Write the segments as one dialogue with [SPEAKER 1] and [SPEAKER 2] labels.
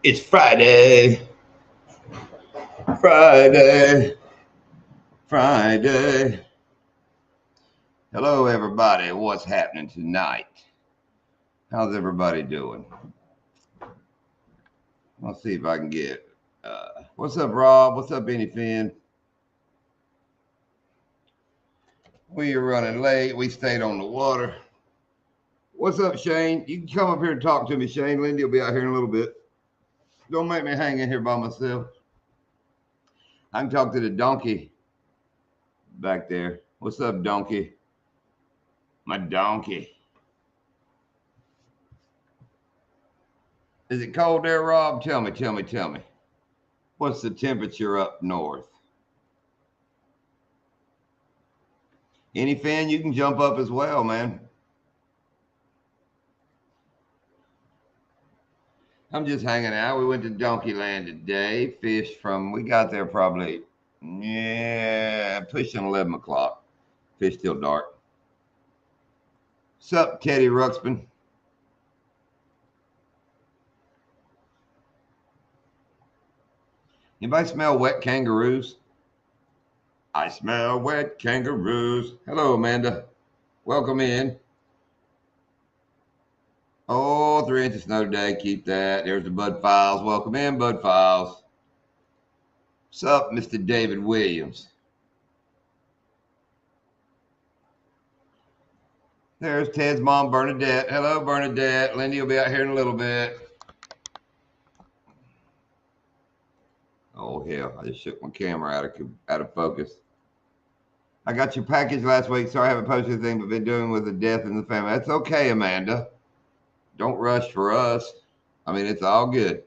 [SPEAKER 1] It's Friday, Friday, Friday. Hello, everybody. What's happening tonight? How's everybody doing? Let's see if I can get. What's up, Rob? What's up, Benny Finn? We are running late. We stayed on the water. What's up, Shane? You can come up here and talk to me, Shane. Lindy will be out here in a little bit. Don't make me hang in here by myself. I can talk to the donkey back there. What's up, donkey? My donkey. Is it cold there, Rob? Tell me. What's the temperature up north? Any fan, you can jump up as well, man. I'm just hanging out. We went to Donkey Land today. We got there probably, pushing 11 o'clock. Fish still dark. Sup, Teddy Ruxpin? Anybody smell wet kangaroos? I smell wet kangaroos. Hello, Amanda. Welcome in. Oh, 3 inches snow today. Keep that. There's the Bud Files. Welcome in, Bud Files. Sup, Mr. David Williams? There's Ted's mom, Bernadette. Hello, Bernadette. Lindy will be out here in a little bit. Oh, hell. I just shook my camera out of focus. I got your package last week. Sorry I haven't posted anything, but been doing with the death in the family. That's okay, Amanda. Don't rush for us. I mean, it's all good.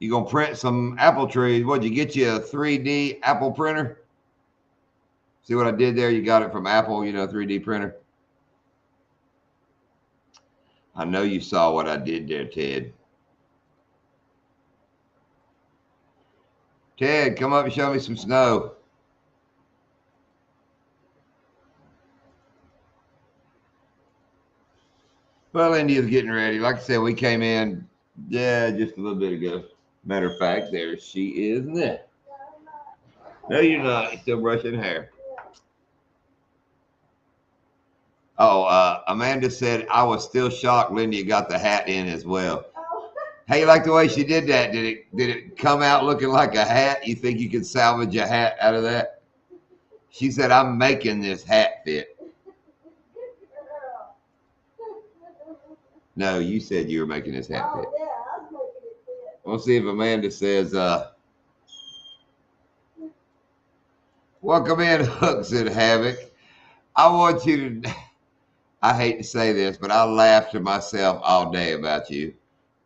[SPEAKER 1] You gonna print some apple trees? What'd you get you a 3D Apple printer? See what I did there? You got it from Apple, 3D printer. I know you saw what I did there, Ted. Ted, come up and show me some snow. Well, India's getting ready. Like I said, we came in, just a little bit ago. Matter of fact, there she is there. No, you're not. You're still brushing hair. Oh, Amanda said I was still shocked Lindy got the hat in as well. How you like the way she did that? Did it come out looking like a hat? You think you could salvage a hat out of that? She said, I'm making this hat fit. No, you said you were making this hat fit. Yeah, I was making it fit. We'll see if Amanda says, welcome in, Hooks and Havoc. I want you to, I hate to say this, but I laughed to myself all day about you.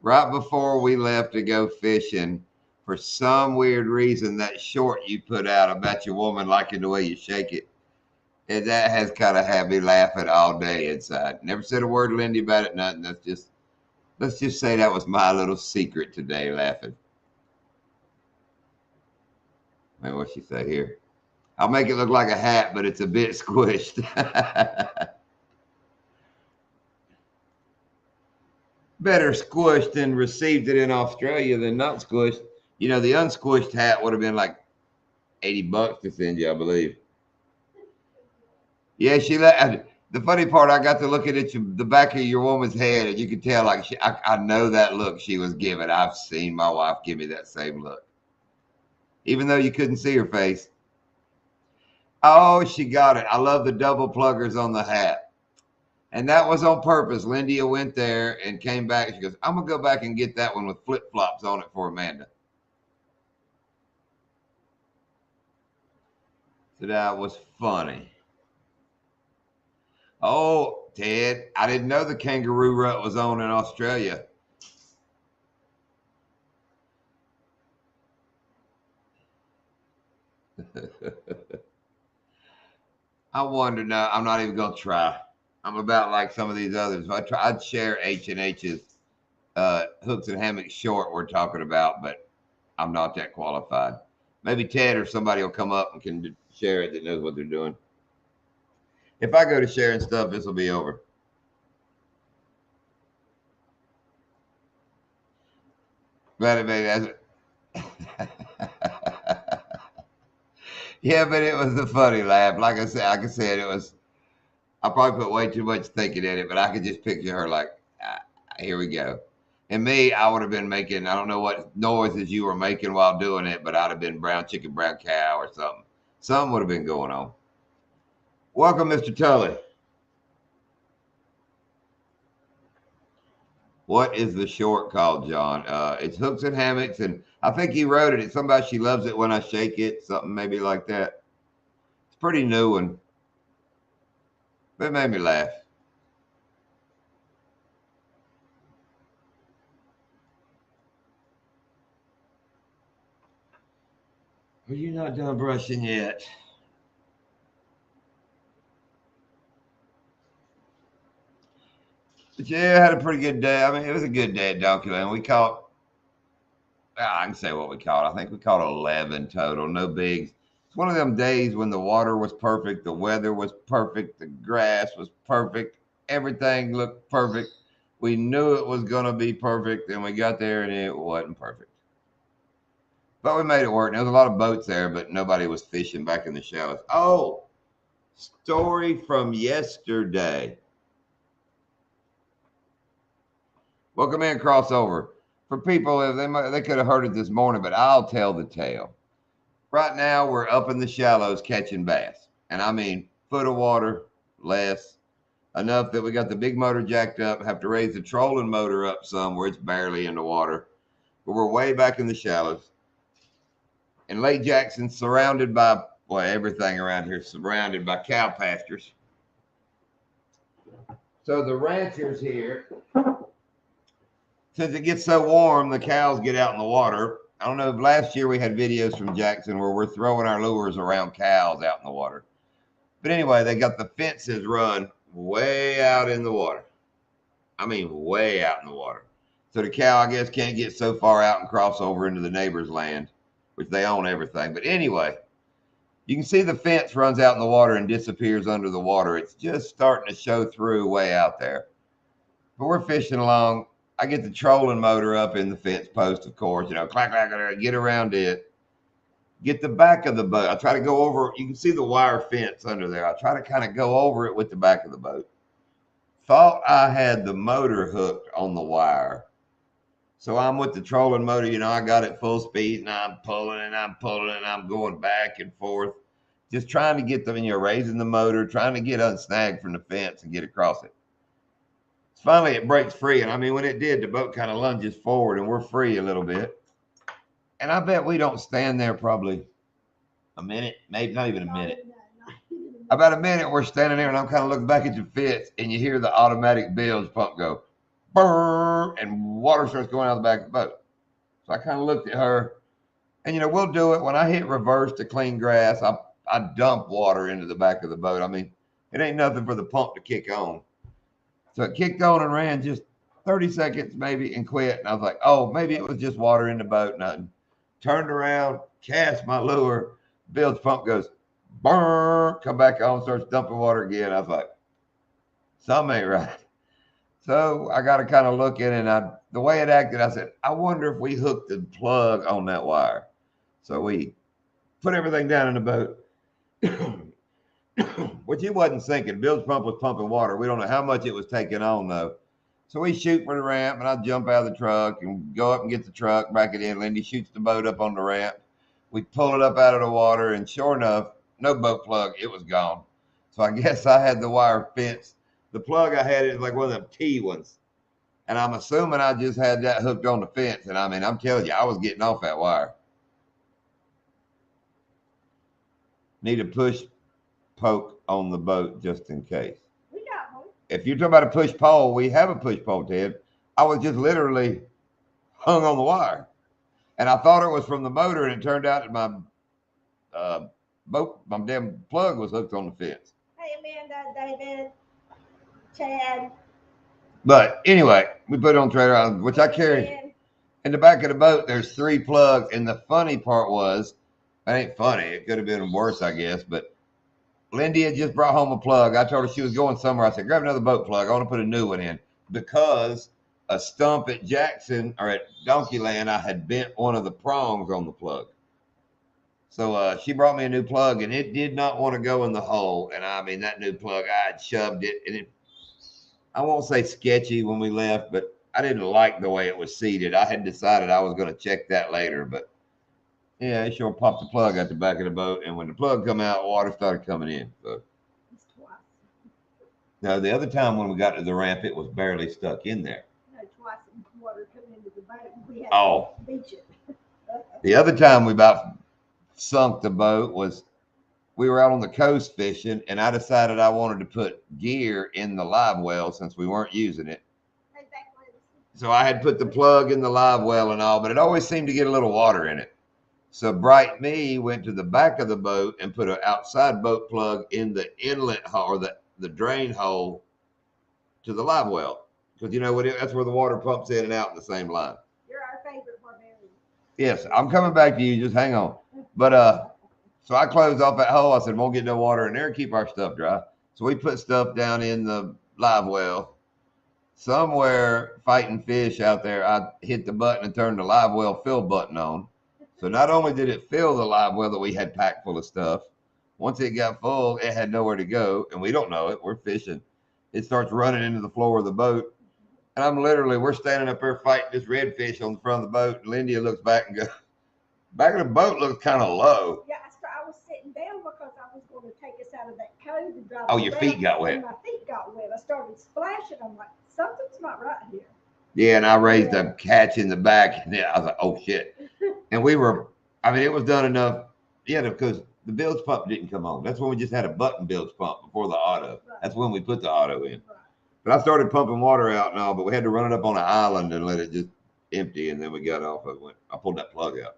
[SPEAKER 1] Right before we left to go fishing, for some weird reason, that short you put out about your woman liking the way you shake it, and that has kind of had me laughing all day inside. Never said a word to Lindy about it, nothing. Let's just say that was my little secret today, laughing. Man, what'd she say here? I'll make it look like a hat, but it's a bit squished. Better squished and received it in Australia than not squished. The unsquished hat would have been like $80 to send you, I believe. Yeah, the funny part, I got to look at the back of your woman's head, and you could tell, like, I know that look she was giving. I've seen my wife give me that same look, even though you couldn't see her face. Oh, she got it. I love the double pluggers on the hat. And that was on purpose. Lindia went there and came back. She goes, I'm going to go back and get that one with flip-flops on it for Amanda. So that was funny. Oh, Ted, I didn't know the kangaroo rut was on in Australia. I wonder. No, I'm not even gonna try. I'm about like some of these others. I'd share H&H's hooks and hammocks short we're talking about, but I'm not that qualified. Maybe Ted or somebody will come up and can share it that knows what they're doing. If I go to sharing stuff, this will be over. But maybe yeah, but it was a funny laugh. Like I said, it was. I probably put way too much thinking in it, but I could just picture her like, here we go. And me, I would have been making, I don't know what noises you were making while doing it, but I'd have been brown chicken, brown cow or something. Something would have been going on. Welcome, Mr. Tully. What is the short called, John? It's Hooks and Hammocks, and I think he wrote it. It's somebody she loves it when I shake it, something maybe like that. It's pretty new one, but it made me laugh. Are you not done brushing yet? But yeah, I had a pretty good day. I mean, it was a good day at Donkey Land. We caught, I can say what we caught. I think we caught 11 total, no bigs. It's one of them days when the water was perfect, the weather was perfect, the grass was perfect, everything looked perfect. We knew it was going to be perfect, and we got there and it wasn't perfect. But we made it work. There was a lot of boats there, but nobody was fishing back in the shallows. Oh, story from yesterday. Welcome in, crossover. For people, they could have heard it this morning, but I'll tell the tale. Right now, we're up in the shallows catching bass, and I mean foot of water, less, enough that we got the big motor jacked up. Have to raise the trolling motor up some where it's barely in the water, but we're way back in the shallows. And Lake Jackson's surrounded by everything around here, surrounded by cow pastures. So the ranchers here, since it gets so warm, the cows get out in the water. I don't know if last year we had videos from Jackson where we're throwing our lures around cows out in the water. But anyway, they got the fences run way out in the water. I mean, way out in the water. So the cow, I guess, can't get so far out and cross over into the neighbor's land, which they own everything. But anyway, you can see the fence runs out in the water and disappears under the water. It's just starting to show through way out there. But we're fishing along. I get the trolling motor up in the fence post, of course, clack, clack, clack, get around it. Get the back of the boat. I try to go over, you can see the wire fence under there. I try to kind of go over it with the back of the boat. Thought I had the motor hooked on the wire. So I'm with the trolling motor, I got it full speed and I'm pulling and I'm pulling and I'm going back and forth. Just trying to get them, raising the motor, trying to get unsnagged from the fence and get across it. Finally, it breaks free. And I mean, when it did, the boat kind of lunges forward and we're free a little bit. And I bet we don't stand there probably a minute, maybe not even a minute. About a minute, we're standing there and I'm kind of looking back at the fence and you hear the automatic bilge pump go, brrr, and water starts going out the back of the boat. So I kind of looked at her and, we'll do it. When I hit reverse to clean grass, I dump water into the back of the boat. I mean, it ain't nothing for the pump to kick on. So it kicked on and ran just 30 seconds maybe and quit. And I was like, oh, maybe it was just water in the boat, nothing. Turned around, cast my lure, bilge pump goes, brrr, come back on, starts dumping water again. I was like, something ain't right. So I got to kind of look in and the way it acted, I said, I wonder if we hooked the plug on that wire. So we put everything down in the boat. Which it wasn't sinking. Bill's pump was pumping water. We don't know how much it was taking on though. So we shoot for the ramp and I jump out of the truck and go up and get the truck, back it in. Lindy shoots the boat up on the ramp. We pull it up out of the water and sure enough, no boat plug. It was gone. So I guess I had the wire fence. The plug I had is like one of them T ones. And I'm assuming I just had that hooked on the fence. And I mean, I'm telling you, I was getting off that wire. Need a push poke on the boat just in case. We got one. If you're talking about a push pole, we have a push pole, Ted. I was just literally hung on the wire. And I thought it was from the motor, and it turned out that my damn plug was hooked on the fence. Hey, Amanda, David, Chad. But anyway, we put it on the trailer, which I carried. In the back of the boat, there's 3 plugs. And the funny part was, it ain't funny. It could have been worse, I guess. But Lindy had just brought home a plug. I told her she was going somewhere. I said, grab another boat plug. I want to put a new one in because a stump at Jackson or at Donkeyland, I had bent one of the prongs on the plug. So she brought me a new plug, and it did not want to go in the hole. And I mean, that new plug, I had shoved it, and I won't say sketchy when we left, but I didn't like the way it was seated. I had decided I was going to check that later, but yeah, it sure popped the plug out the back of the boat, and when the plug come out, water started coming in. So now the other time when we got to the ramp, it was barely stuck in there.
[SPEAKER 2] No, twice water coming into the boat. We had
[SPEAKER 1] Oh,
[SPEAKER 2] to beach it.
[SPEAKER 1] the other time we about sunk the boat was we were out on the coast fishing, and I decided I wanted to put gear in the live well since we weren't using it. So I had put the plug in the live well and all, but it always seemed to get a little water in it. So Bright Me went to the back of the boat and put an outside boat plug in the inlet hole or the drain hole to the live well. Because you know what? That's where the water pumps in and out in the same line.
[SPEAKER 2] You're our favorite barbarian.
[SPEAKER 1] Yes, I'm coming back to you. Just hang on. But so I closed off that hole. I said, won't get no water in there. Keep our stuff dry. So we put stuff down in the live well. Somewhere fighting fish out there, I hit the button and turned the live well fill button on. So not only did it fill the live well that we had packed full of stuff, once it got full, it had nowhere to go, and we don't know it. We're fishing. It starts running into the floor of the boat, and we're standing up there fighting this redfish on the front of the boat. And Lindy looks back and goes, back of the boat looks kind of low.
[SPEAKER 2] Yeah, I was sitting down because I was going to take us out of that cove and drive.
[SPEAKER 1] Oh, your feet got wet.
[SPEAKER 2] My feet got wet. I started splashing. I'm like, something's not right here.
[SPEAKER 1] Yeah, and I raised a catch in the back, and I was like, oh shit. And it was done enough, because the bilge pump didn't come on. That's when we just had a button bilge pump before the auto. Right. That's when we put the auto in. Right. But I started pumping water out and all, but we had to run it up on an island and let it just empty, and then we got off. I pulled that plug out.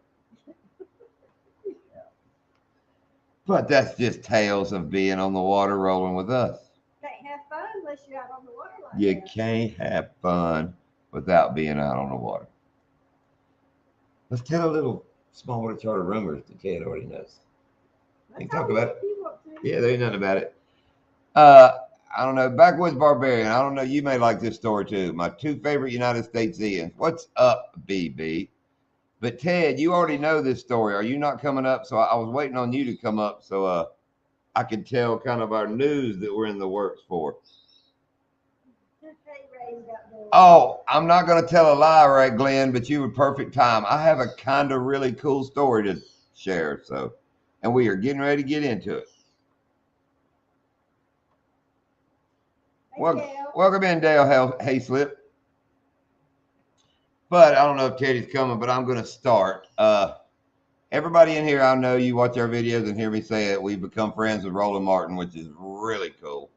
[SPEAKER 1] Yeah. But that's just tales of being on the water rolling with us.
[SPEAKER 2] Can't have fun unless you're out on the water like
[SPEAKER 1] You
[SPEAKER 2] that.
[SPEAKER 1] can't have fun without being out on the water. Let's tell a little small water charter rumors that Ted already knows. You can talk about it. Yeah, there ain't nothing about it. I don't know. Backwoods Barbarian. I don't know. You may like this story too. My two favorite United States Ians. What's up, BB? But Ted, you already know this story. Are you not coming up? So I was waiting on you to come up so I could tell kind of our news that we're in the works for. Oh, I'm not going to tell a lie, right, Glenn, but you were perfect time. I have a kind of really cool story to share, and we are getting ready to get into it. Welcome in, Dale Hayslip. But I don't know if Teddy's coming, but I'm going to start. Everybody in here, I know you watch our videos and hear me say it. We've become friends with Roland Martin, which is really cool.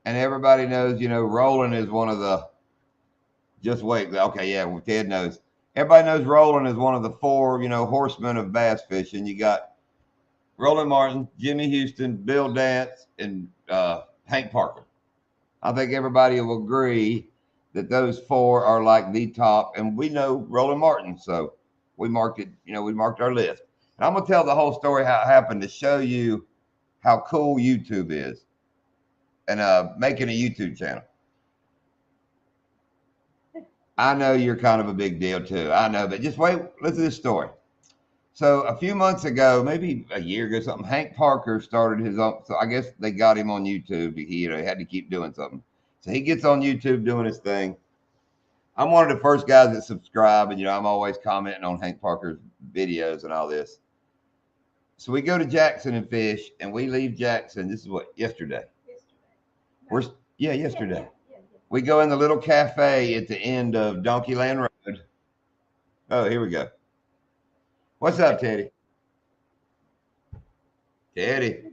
[SPEAKER 1] And everybody knows, Roland is one of the, just wait. Okay, yeah, well, Ted knows. Everybody knows Roland is one of the four, horsemen of bass fishing. You got Roland Martin, Jimmy Houston, Bill Dance, and Hank Parker. I think everybody will agree that those four are like the top, and we know Roland Martin, so we marked it. We marked our list. And I'm gonna tell the whole story how it happened to show you how cool YouTube is, and making a YouTube channel. I know you're kind of a big deal too. I know, but just wait. Listen to this story. So a few months ago, maybe a year ago, something, Hank Parker started his own. So I guess they got him on YouTube. He had to keep doing something. So he gets on YouTube doing his thing. I'm one of the first guys that subscribe, and I'm always commenting on Hank Parker's videos and all this. So we go to Jackson and fish, and we leave Jackson. This is what, yesterday. Yesterday. We go in the little cafe at the end of Donkeyland Road. Oh, here we go. What's up, Teddy? Teddy.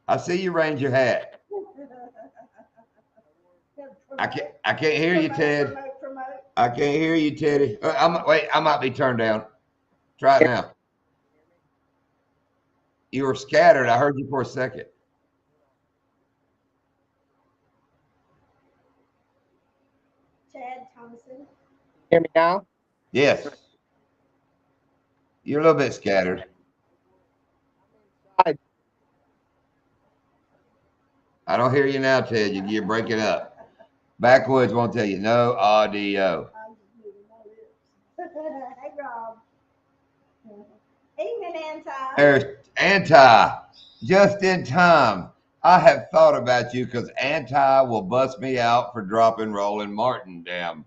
[SPEAKER 1] I see you range your hat. I can't hear you, Ted. I can't hear you, Teddy. I might be turned down. Try it now. You were scattered. I heard you for a second.
[SPEAKER 2] Chad Thomason.
[SPEAKER 3] Hear me now?
[SPEAKER 1] Yes. You're a little bit scattered. I don't hear you now, Ted. You're breaking up. Backwoods won't tell you no audio.
[SPEAKER 2] I'm just moving my lips. Hey, Rob. Evening, Anti.
[SPEAKER 1] There's Anti. Just in time. I have thought about you because Anti will bust me out for dropping Roland Martin. Damn.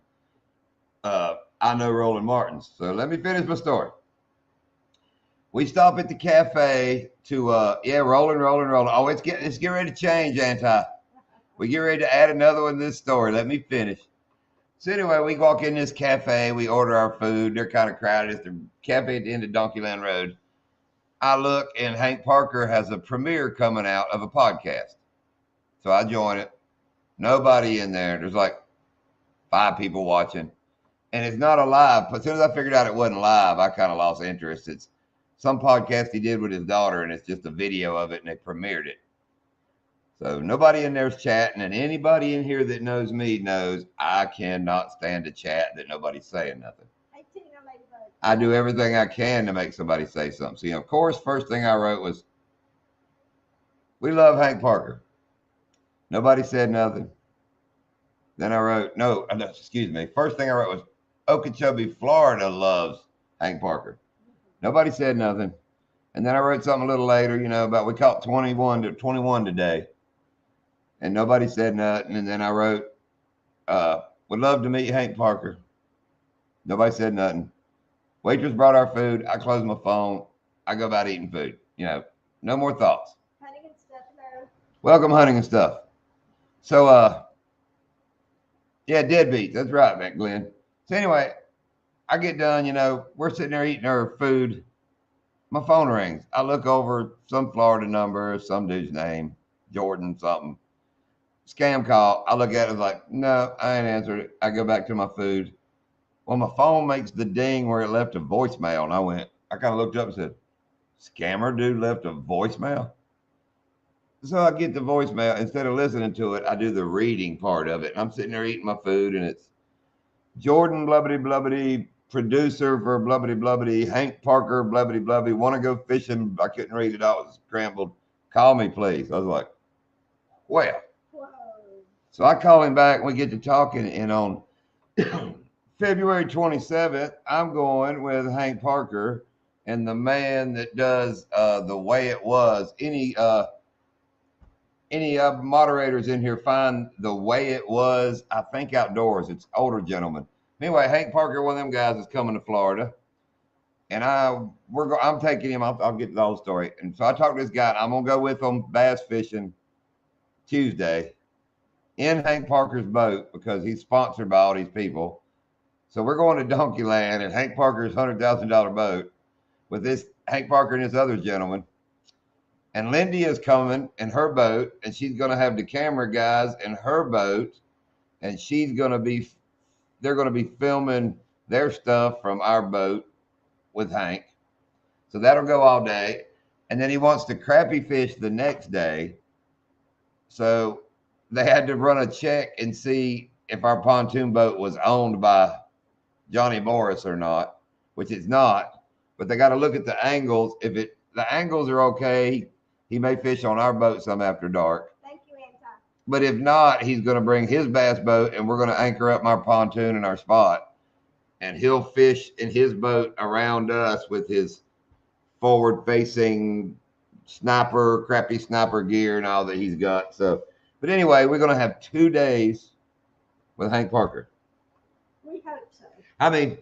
[SPEAKER 1] I know Roland Martins. So let me finish my story. We stop at the cafe to rolling. Oh, let's get ready to change, Anti. We get ready to add another one to this story. Let me finish. So anyway, we walk in this cafe, we order our food. They're kind of crowded. It's the cafe at the end of Donkeyland Road. I look and Hank Parker has a premiere coming out of a podcast. So I join it. Nobody in there. There's like 5 people watching. And it's not a live. As soon as I figured out it wasn't live, I kind of lost interest. It's some podcast he did with his daughter, and it's just a video of it, and they premiered it. So nobody in there's chatting, and anybody in here that knows me knows I cannot stand to chat that nobody's saying nothing.
[SPEAKER 2] Hey, Tina, Ladybug.
[SPEAKER 1] I do everything I can to make somebody say something. So, of course, first thing I wrote was, "We love Hank Parker." Nobody said nothing. Then I wrote, no, excuse me. First thing I wrote was, Okeechobee, Florida loves Hank Parker. Nobody said nothing. And then I wrote something a little later, about we caught 21 today. And nobody said nothing. And then I wrote, would love to meet Hank Parker. Nobody said nothing. Waitress brought our food. I closed my phone. I go about eating food. No more thoughts.
[SPEAKER 2] Hunting and stuff, hello.
[SPEAKER 1] Welcome, hunting and stuff. So, yeah, deadbeats. That's right, man, Glenn. So anyway, I get done, we're sitting there eating our food. My phone rings. I look over some Florida number, some dude's name, Jordan something. Scam call. I look at it like, no, I ain't answered it. I go back to my food. Well, my phone makes the ding where it left a voicemail. And I kind of looked up and said, scammer dude left a voicemail? So I get the voicemail. Instead of listening to it, I do the reading part of it. And I'm sitting there eating my food, and it's Jordan blubbity blubbity, producer for blubbity blubbity, Hank Parker blubbity blubbity, want to go fishing. I couldn't read it all. It was scrambled. Call me, please. I was like, well.
[SPEAKER 2] Whoa.
[SPEAKER 1] So I call him back. And we get to talking, and on February 27th, I'm going with Hank Parker and the man that does The Way It Was. Any moderators in here find The Way It Was, I think, outdoors. It's older gentlemen. Anyway, Hank Parker, one of them guys, is coming to Florida, and I'm taking him. I'll get the whole story. And so I talked to this guy. I'm gonna go with him bass fishing Tuesday in Hank Parker's boat because he's sponsored by all these people. So we're going to Donkeyland in Hank Parker's $100,000 boat with this Hank Parker and this other gentleman. And Lindy is coming in her boat, and she's going to have the camera guys in her boat, and they're going to be filming their stuff from our boat with Hank. So that'll go all day. And then he wants to crappie fish the next day. So they had to run a check and see if our pontoon boat was owned by Johnny Morris or not, which it's not. But they got to look at the angles. If the angles are okay, he may fish on our boat some after dark.
[SPEAKER 2] Thank you, Anti.
[SPEAKER 1] But if not, he's going to bring his bass boat, and we're going to anchor up my pontoon in our spot. And he'll fish in his boat around us with his forward-facing crappy sniper gear and all that he's got. So, but anyway, we're going to have 2 days with Hank Parker.
[SPEAKER 2] We hope so.
[SPEAKER 1] I mean,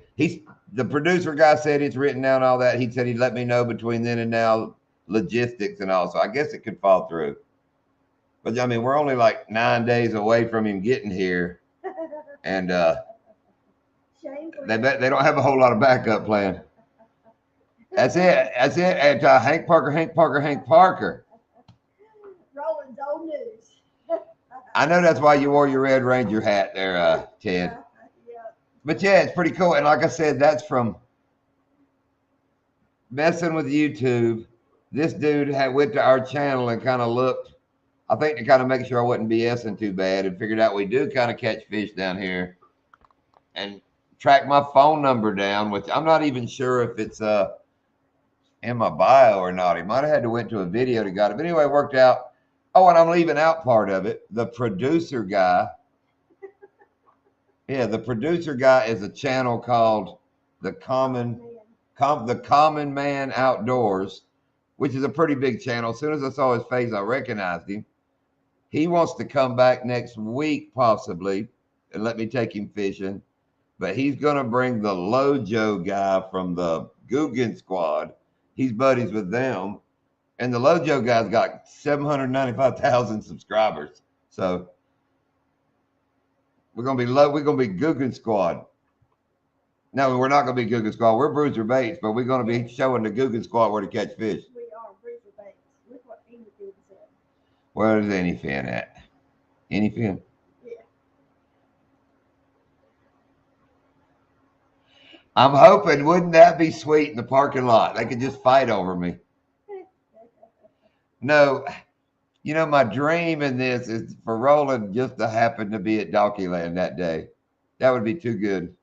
[SPEAKER 1] the producer guy said it's written down, all that. He said he'd let me know between then and now logistics and all. So I guess it could fall through. But I mean, we're only like 9 days away from him getting here, and they don't have a whole lot of backup plan. That's it. And Hank Parker.
[SPEAKER 2] Roland's old news.
[SPEAKER 1] I know that's why you wore your Red Ranger hat there, Ted.
[SPEAKER 2] Yeah.
[SPEAKER 1] But yeah, it's pretty cool. And like I said, that's from messing with YouTube. This dude went to our channel and kind of looked, I think, to kind of make sure I wasn't BSing too bad, and figured out we do kind of catch fish down here, and tracked my phone number down, which I'm not even sure if it's in my bio or not. He might have had to went to a video to got it. But anyway, it worked out. Oh, and I'm leaving out part of it. The producer guy, yeah, the producer guy is a channel called the the Common Man Outdoors, which is a pretty big channel. As soon as I saw his face, I recognized him. He wants to come back next week, possibly, and let me take him fishing. But he's going to bring the Lojo guy from the Guggen Squad. He's buddies with them. And the Lojo guy's got 795,000 subscribers. So we're gonna be Guggen Squad. No, we're not gonna be Guggen Squad. We're Bruiser Baits, but we're gonna be showing the Guggen Squad where to catch fish.
[SPEAKER 2] We are Bruiser Baits. Look what Anyfin said.
[SPEAKER 1] Where's Anyfin at? Anyfin?
[SPEAKER 2] Yeah.
[SPEAKER 1] I'm hoping, wouldn't that be sweet in the parking lot? They could just fight over me. No, you know, my dream in this is for Roland just to happen to be at Donkeyland that day. That would be too good.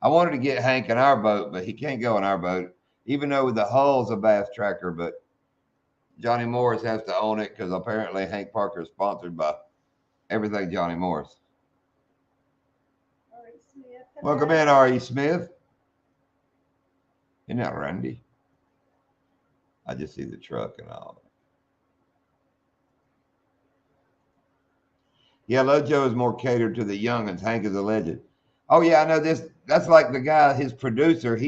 [SPEAKER 1] I wanted to get Hank in our boat, but he can't go in our boat, even though the hull's a bass tracker. But Johnny Morris has to own it because apparently Hank Parker is sponsored by everything Johnny Morris.
[SPEAKER 2] R.E. Smith.
[SPEAKER 1] Welcome in, R.E. Smith. Isn't that Randy? I just see the truck and all. Yeah, Lojo is more catered to the youngins. Hank is a legend. Oh yeah, I know this. That's like the guy, his producer.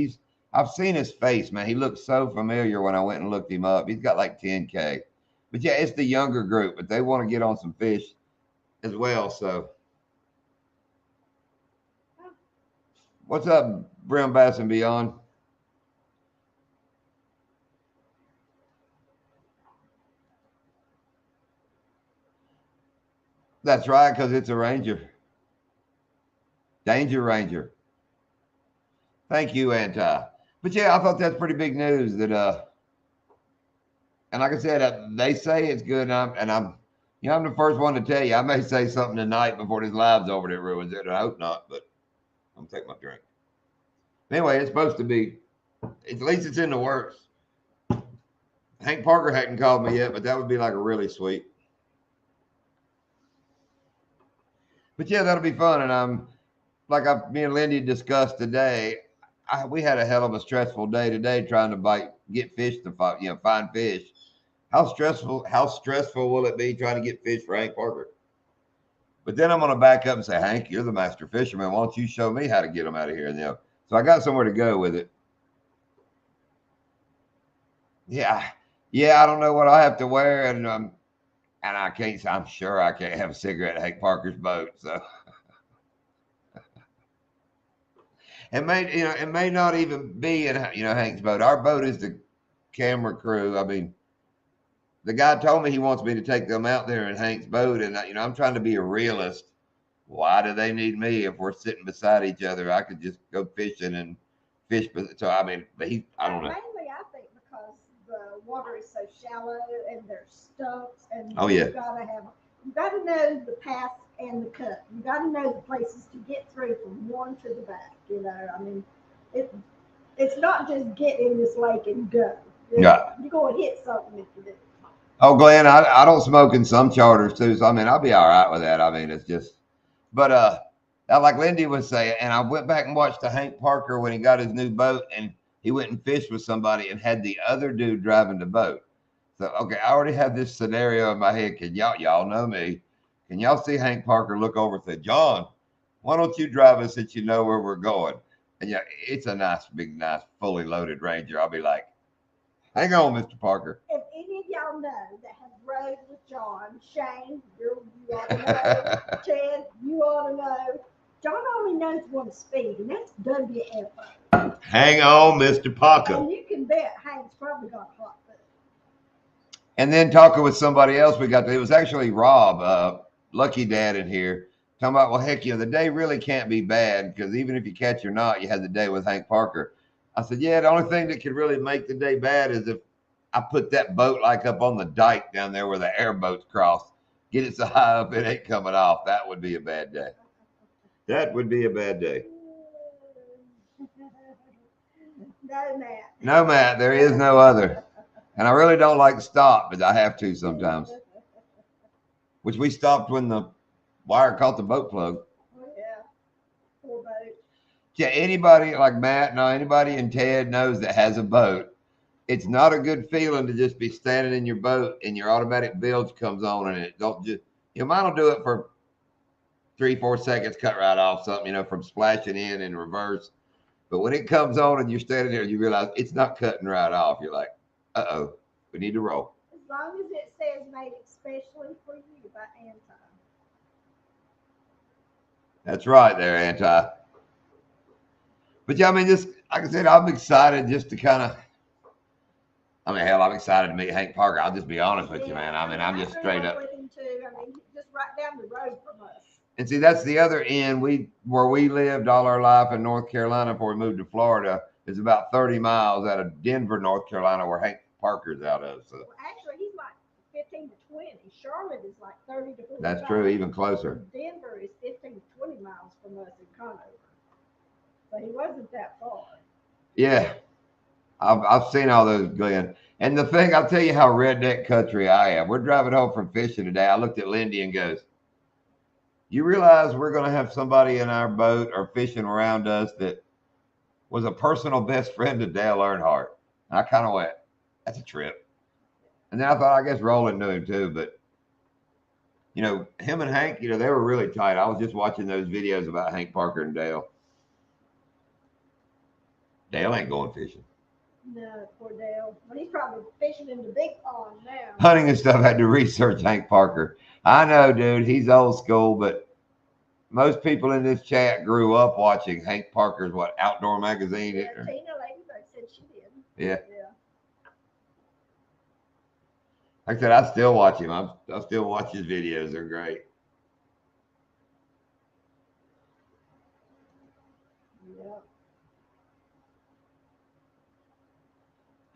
[SPEAKER 1] I've seen his face, man. He looks so familiar when I went and looked him up. He's got like 10K. But yeah, it's the younger group, but they want to get on some fish as well. So what's up, Brown Bass and Beyond? That's right, because it's a Ranger. Danger Ranger. Thank you, Anti. But yeah, I thought that's pretty big news that and like I said, they say it's good, I'm the first one to tell you. I may say something tonight before this live's over that ruins it. I hope not, but I'm gonna take my drink. Anyway, it's supposed to be. At least it's in the works. Hank Parker hadn't called me yet, but that would be like a really sweet. But yeah, that'll be fun, and me and Lindy discussed today. We had a hell of a stressful day today trying to get fish to find fish. How stressful will it be trying to get fish for Hank Parker? But then I'm going to back up and say, Hank, you're the master fisherman. Why don't you show me how to get them out of here? So I got somewhere to go with it. Yeah, yeah. I don't know what I have to wear, and I can't. I'm sure I can't have a cigarette at Hank Parker's boat. So it may not even be in Hank's boat. Our boat is the camera crew. I mean, the guy told me he wants me to take them out there in Hank's boat, and I'm trying to be a realist. Why do they need me if we're sitting beside each other? I could just go fishing and fish. So I mean, I don't know.
[SPEAKER 2] Mainly, I think because the water is so shallow and there's stumps, and
[SPEAKER 1] Oh yeah,
[SPEAKER 2] you gotta know the path and the cut. You gotta know the places to get through from one to the back. I mean, it it's not just get in this lake and go.
[SPEAKER 1] yeah.
[SPEAKER 2] You're gonna hit something if you do.
[SPEAKER 1] Oh, Glenn, I don't smoke in some charters too, so I mean I'll be all right with that. I mean it's just, but like Lindy was saying, and I went back and watched the Hank Parker when he got his new boat, and he went and fished with somebody and had the other dude driving the boat. So okay, I already have this scenario in my head. Can y'all know me? Can y'all see Hank Parker look over and say, John, why don't you drive us since you know where we're going? And yeah, it's a nice, big, nice, fully loaded Ranger. I'll be like, hang on, Mr. Parker.
[SPEAKER 2] If any of y'all know that have rode with John, Shane, you ought to know. Chad, you ought to know. John only knows one speed, and that's WFO.
[SPEAKER 1] Hang on, Mr. Parker.
[SPEAKER 2] And you can bet Hank's probably got a hot foot.
[SPEAKER 1] And then talking with somebody else, it was actually Rob, Lucky Dad in here, talking about, well, heck, the day really can't be bad because even if you catch or not, you had the day with Hank Parker. I said, yeah, the only thing that could really make the day bad is if I put that boat like up on the dike down there where the airboats cross, get it so high up it ain't coming off. That would be a bad day. That would be a bad day.
[SPEAKER 2] No, Matt.
[SPEAKER 1] No, Matt, there is no other. And I really don't like to stop, but I have to sometimes. which we stopped when the wire caught the boat plug.
[SPEAKER 2] Oh, yeah. Poor boat.
[SPEAKER 1] Yeah, anybody like Matt, no, anybody and Ted knows that has a boat. It's not a good feeling to just be standing in your boat and your automatic bilge comes on and it don't just, mine will do it for 3, 4 seconds, cut right off something, from splashing in and reverse. But when it comes on and you're standing there, you realize it's not cutting right off. You're like, we need to roll.
[SPEAKER 2] As long as it says made especially for you by Anti.
[SPEAKER 1] That's right there, Anti. But yeah, I mean, just like I said, I'm excited just to kind of. I mean, hell, I'm excited to meet Hank Parker. I'll just be honest with you, man. I mean, I'm just straight up.
[SPEAKER 2] With him too. I mean, just right down the road from us.
[SPEAKER 1] And see, that's the other end. Where we lived all our life in North Carolina before we moved to Florida is about 30 miles out of Denver, North Carolina, where Hank Parker's out of. So
[SPEAKER 2] well, actually, he's like 15 to 20. Charlotte is like 30 to 45.
[SPEAKER 1] That's true, even closer.
[SPEAKER 2] Denver is 15 to 20 miles from us in Conover. So he wasn't that far.
[SPEAKER 1] Yeah. I've seen all those, Glenn. And the thing, I'll tell you how redneck country I am. We're driving home from fishing today. I looked at Lindy and goes, you realize we're going to have somebody in our boat or fishing around us that was a personal best friend of Dale Earnhardt. And I kind of went, that's a trip. And then I thought, I guess Roland knew him too. But, him and Hank, they were really tight. I was just watching those videos about Hank Parker and Dale. Dale ain't going fishing.
[SPEAKER 2] No, poor Dale. Well, he's probably fishing in the big pond now.
[SPEAKER 1] Hunting and stuff, had to research Hank Parker. I know, dude, he's old school, but most people in this chat grew up watching Hank Parker's Outdoor Magazine.
[SPEAKER 2] Yeah, Tina Ladybug said she did.
[SPEAKER 1] Yeah. Like I said, I still watch him. I still watch his videos. They're great.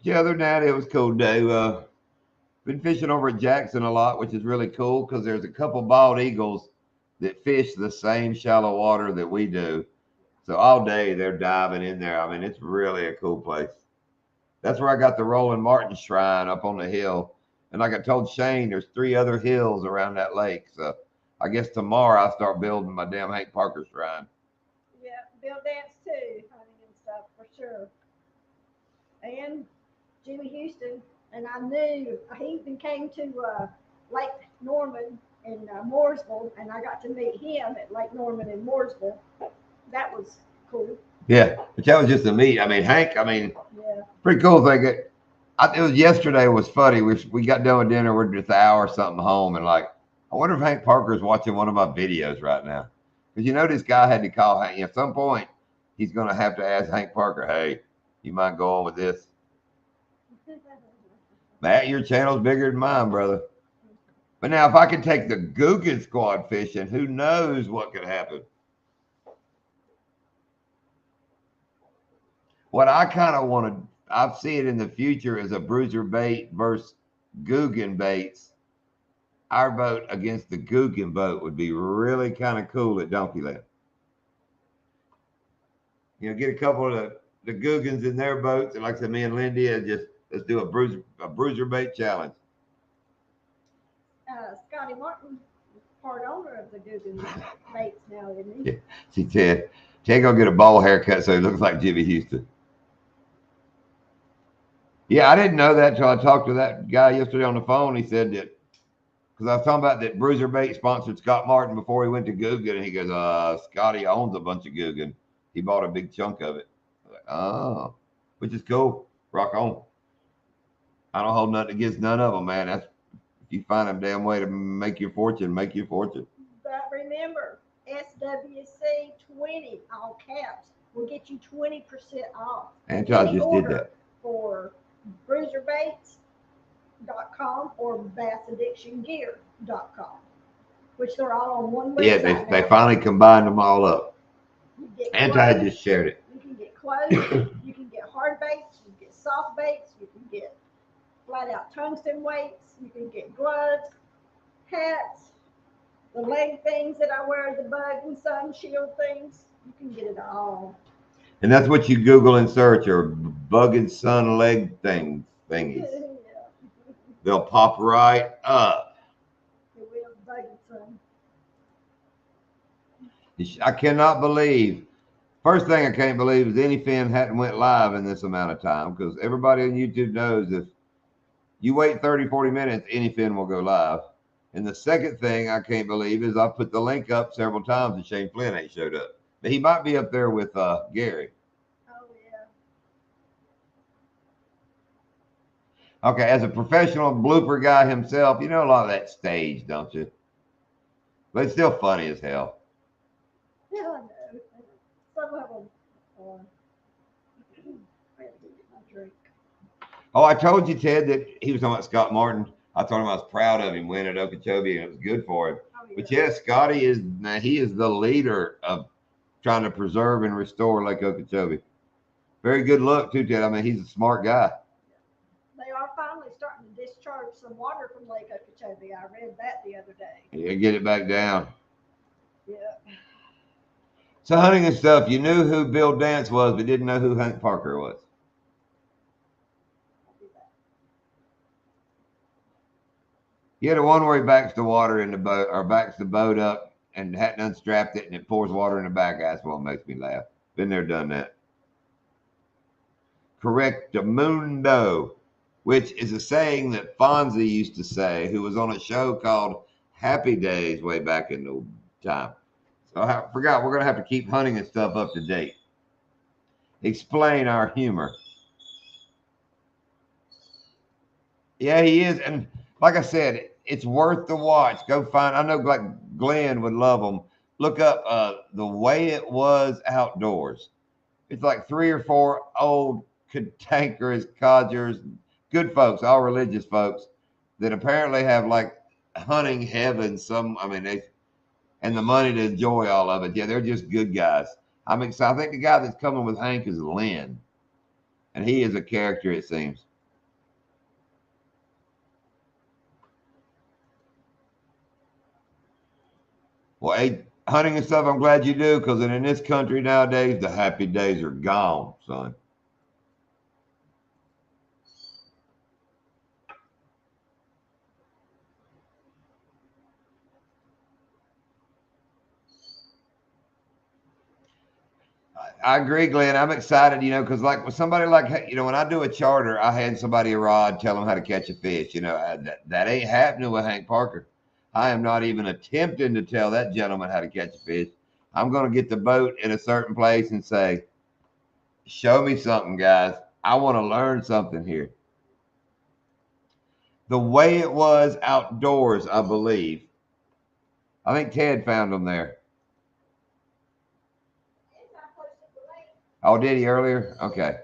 [SPEAKER 1] Yeah, other than that, it was cool day. Been fishing over at Jackson a lot, which is really cool because there's a couple bald eagles that fish the same shallow water that we do. So all day they're diving in there. I mean, it's really a cool place. That's where I got the Roland Martin Shrine up on the hill. And like I told Shane, there's 3 other hills around that lake. So I guess tomorrow I'll start building my damn Hank Parker Shrine.
[SPEAKER 2] Yeah, Bill dance too, hunting and stuff for sure. And Jimmy Houston, and I knew he even came to Lake Norman in Mooresville, and I got to meet him at Lake Norman in Mooresville. That was cool.
[SPEAKER 1] Yeah, but that was just a meet. I mean, Hank,
[SPEAKER 2] yeah.
[SPEAKER 1] Pretty cool thing. It was yesterday was funny. We got done with dinner. We're just an hour or something home, and I wonder if Hank Parker's watching one of my videos right now. Because this guy had to call Hank. At some point, he's going to have to ask Hank Parker, hey, you mind going with this? Matt, your channel's bigger than mine, brother. But now, if I could take the Guggen squad fishing, who knows what could happen? What I kind of want to, I see it in the future as a bruiser bait versus Guggen baits. Our boat against the Guggen boat would be really kind of cool at Donkeyland. Get a couple of the Guggens in their boats, and like I said, me and Lindy, just let's do a bruiser bait challenge.
[SPEAKER 2] Scotty Martin is part owner of the Guggen baits now, isn't he?
[SPEAKER 1] Yeah. See, Ted gonna get a bowl haircut so he looks like Jimmy Houston. Yeah, I didn't know that until I talked to that guy yesterday on the phone. He said that because I was talking about that Bruiser Bait sponsored Scott Martin before he went to Guggen, and he goes, Scotty owns a bunch of Guggen. He bought a big chunk of it. I was like, oh, which is cool. Rock on. I don't hold nothing against none of them, man. That's if you find a damn way to make your fortune, make your fortune.
[SPEAKER 2] But remember, SWC 20, all caps, will get you 20% off.
[SPEAKER 1] And I just did that.
[SPEAKER 2] For bruiserbaits.com or bassaddictiongear.com, which they're all on one website.
[SPEAKER 1] Yeah, they finally combined them all up. I just shared it.
[SPEAKER 2] You can get clothes, you can get hard baits, you can get soft baits, you can get flat out tungsten weights, you can get gloves, hats, the leg things that I wear, the bug and sun shield things. You can get it all.
[SPEAKER 1] And that's what you Google and search, or bug and sun leg thingies.
[SPEAKER 2] Yeah.
[SPEAKER 1] They'll pop right up.
[SPEAKER 2] It will, bug
[SPEAKER 1] I cannot believe. First thing I can't believe is any fin hadn't went live in this amount of time because everybody on YouTube knows if you wait 30, 40 minutes, any fin will go live. And the second thing I can't believe is I put the link up several times and Shane Flynn ain't showed up. But he might be up there with Gary.
[SPEAKER 2] Oh yeah.
[SPEAKER 1] Okay, as a professional blooper guy himself, you know a lot of that stage, don't you? But it's still funny as hell.
[SPEAKER 2] Yeah, I know. Some of them. Uh, I have to get my drink.
[SPEAKER 1] Oh, I told you, Ted, that he was talking about Scott Martin. I told him I was proud of him winning at Okeechobee, and it was good for him.
[SPEAKER 2] Oh
[SPEAKER 1] But
[SPEAKER 2] yeah.
[SPEAKER 1] yeah, Scotty is man, he is the leader of trying to preserve and restore Lake Okeechobee. Very good look too, Ted. I mean, he's a smart guy.
[SPEAKER 2] They are finally starting to discharge some water from Lake Okeechobee. I read that the other day.
[SPEAKER 1] Yeah, get it back down.
[SPEAKER 2] Yeah.
[SPEAKER 1] So hunting and stuff, you knew who Bill Dance was, but didn't know who Hank Parker was.
[SPEAKER 2] I'll do that.
[SPEAKER 1] You had a one where he backs the water in the boat or backs the boat up and hadn't unstrapped it and it pours water in the back. That's what makes me laugh. Been there, done that. Correctamundo, which is a saying that Fonzie used to say, who was on a show called Happy Days way back in the time. So I forgot we're going to have to keep hunting and stuff up to date. Explain our humor. Yeah, he is. And like I said, it's worth the watch. Go find, I know like Glenn would love them. Look up The Way It Was Outdoors. It's like three or four old cantankerous codgers, good folks, all religious folks, that apparently have like hunting heaven. Some, I mean, they and the money to enjoy all of it. Yeah, they're just good guys. I'm excited. I think the guy that's coming with Hank is Lynn, and he is a character, it seems. Well, hey, hunting and stuff, I'm glad you do, because in this country nowadays, the happy days are gone, son. I agree, Glenn. I'm excited, because like with somebody like, when I do a charter, I hand somebody a rod, tell them how to catch a fish. That ain't happening with Hank Parker. I am not even attempting to tell that gentleman how to catch a fish. I'm going to get the boat in a certain place and say, show me something, guys. I want to learn something here. The Way It Was Outdoors, I believe. I think Ted found them there.
[SPEAKER 2] It's not posted the lake.
[SPEAKER 1] Oh, did he earlier? Okay.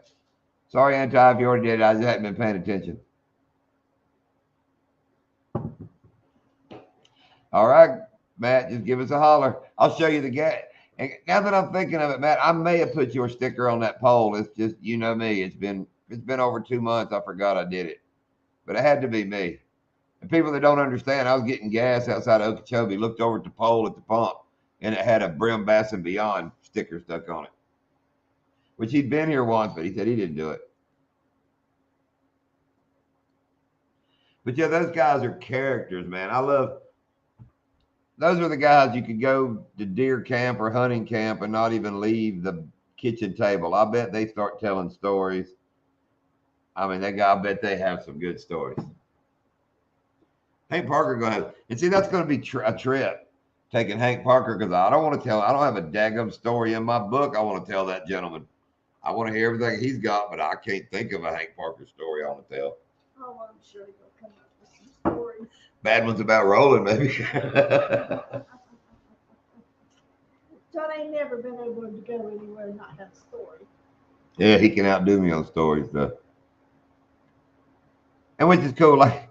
[SPEAKER 1] Sorry, Anti, if you already did. I just hadn't been paying attention. All right, Matt, just give us a holler. I'll show you the gate. And now that I'm thinking of it, Matt, I may have put your sticker on that pole. It's just you know me. It's been over 2 months. I forgot I did it, but it had to be me. And people that don't understand, I was getting gas outside of Okeechobee. Looked over at the pole at the pump, and it had a Brim Bass and Beyond sticker stuck on it. Which he'd been here once, but he said he didn't do it. But yeah, those guys are characters, man. I love those are the guys you could go to deer camp or hunting camp and not even leave the kitchen table. I bet they start telling stories. I mean, I bet they have some good stories. Hank Parker going to have, and see, that's going to be a trip taking Hank Parker because I don't want to tell, I don't have a daggum story in my book. I want to tell that gentleman. I want to hear everything he's got, but I can't think of a Hank Parker story I want to tell.
[SPEAKER 2] Oh, I'm sure you'll come up with some stories.
[SPEAKER 1] Bad ones about rolling, maybe.
[SPEAKER 2] John ain't never been able to go anywhere and not have a story.
[SPEAKER 1] Yeah, he can outdo me on stories, though. And which is cool. Like,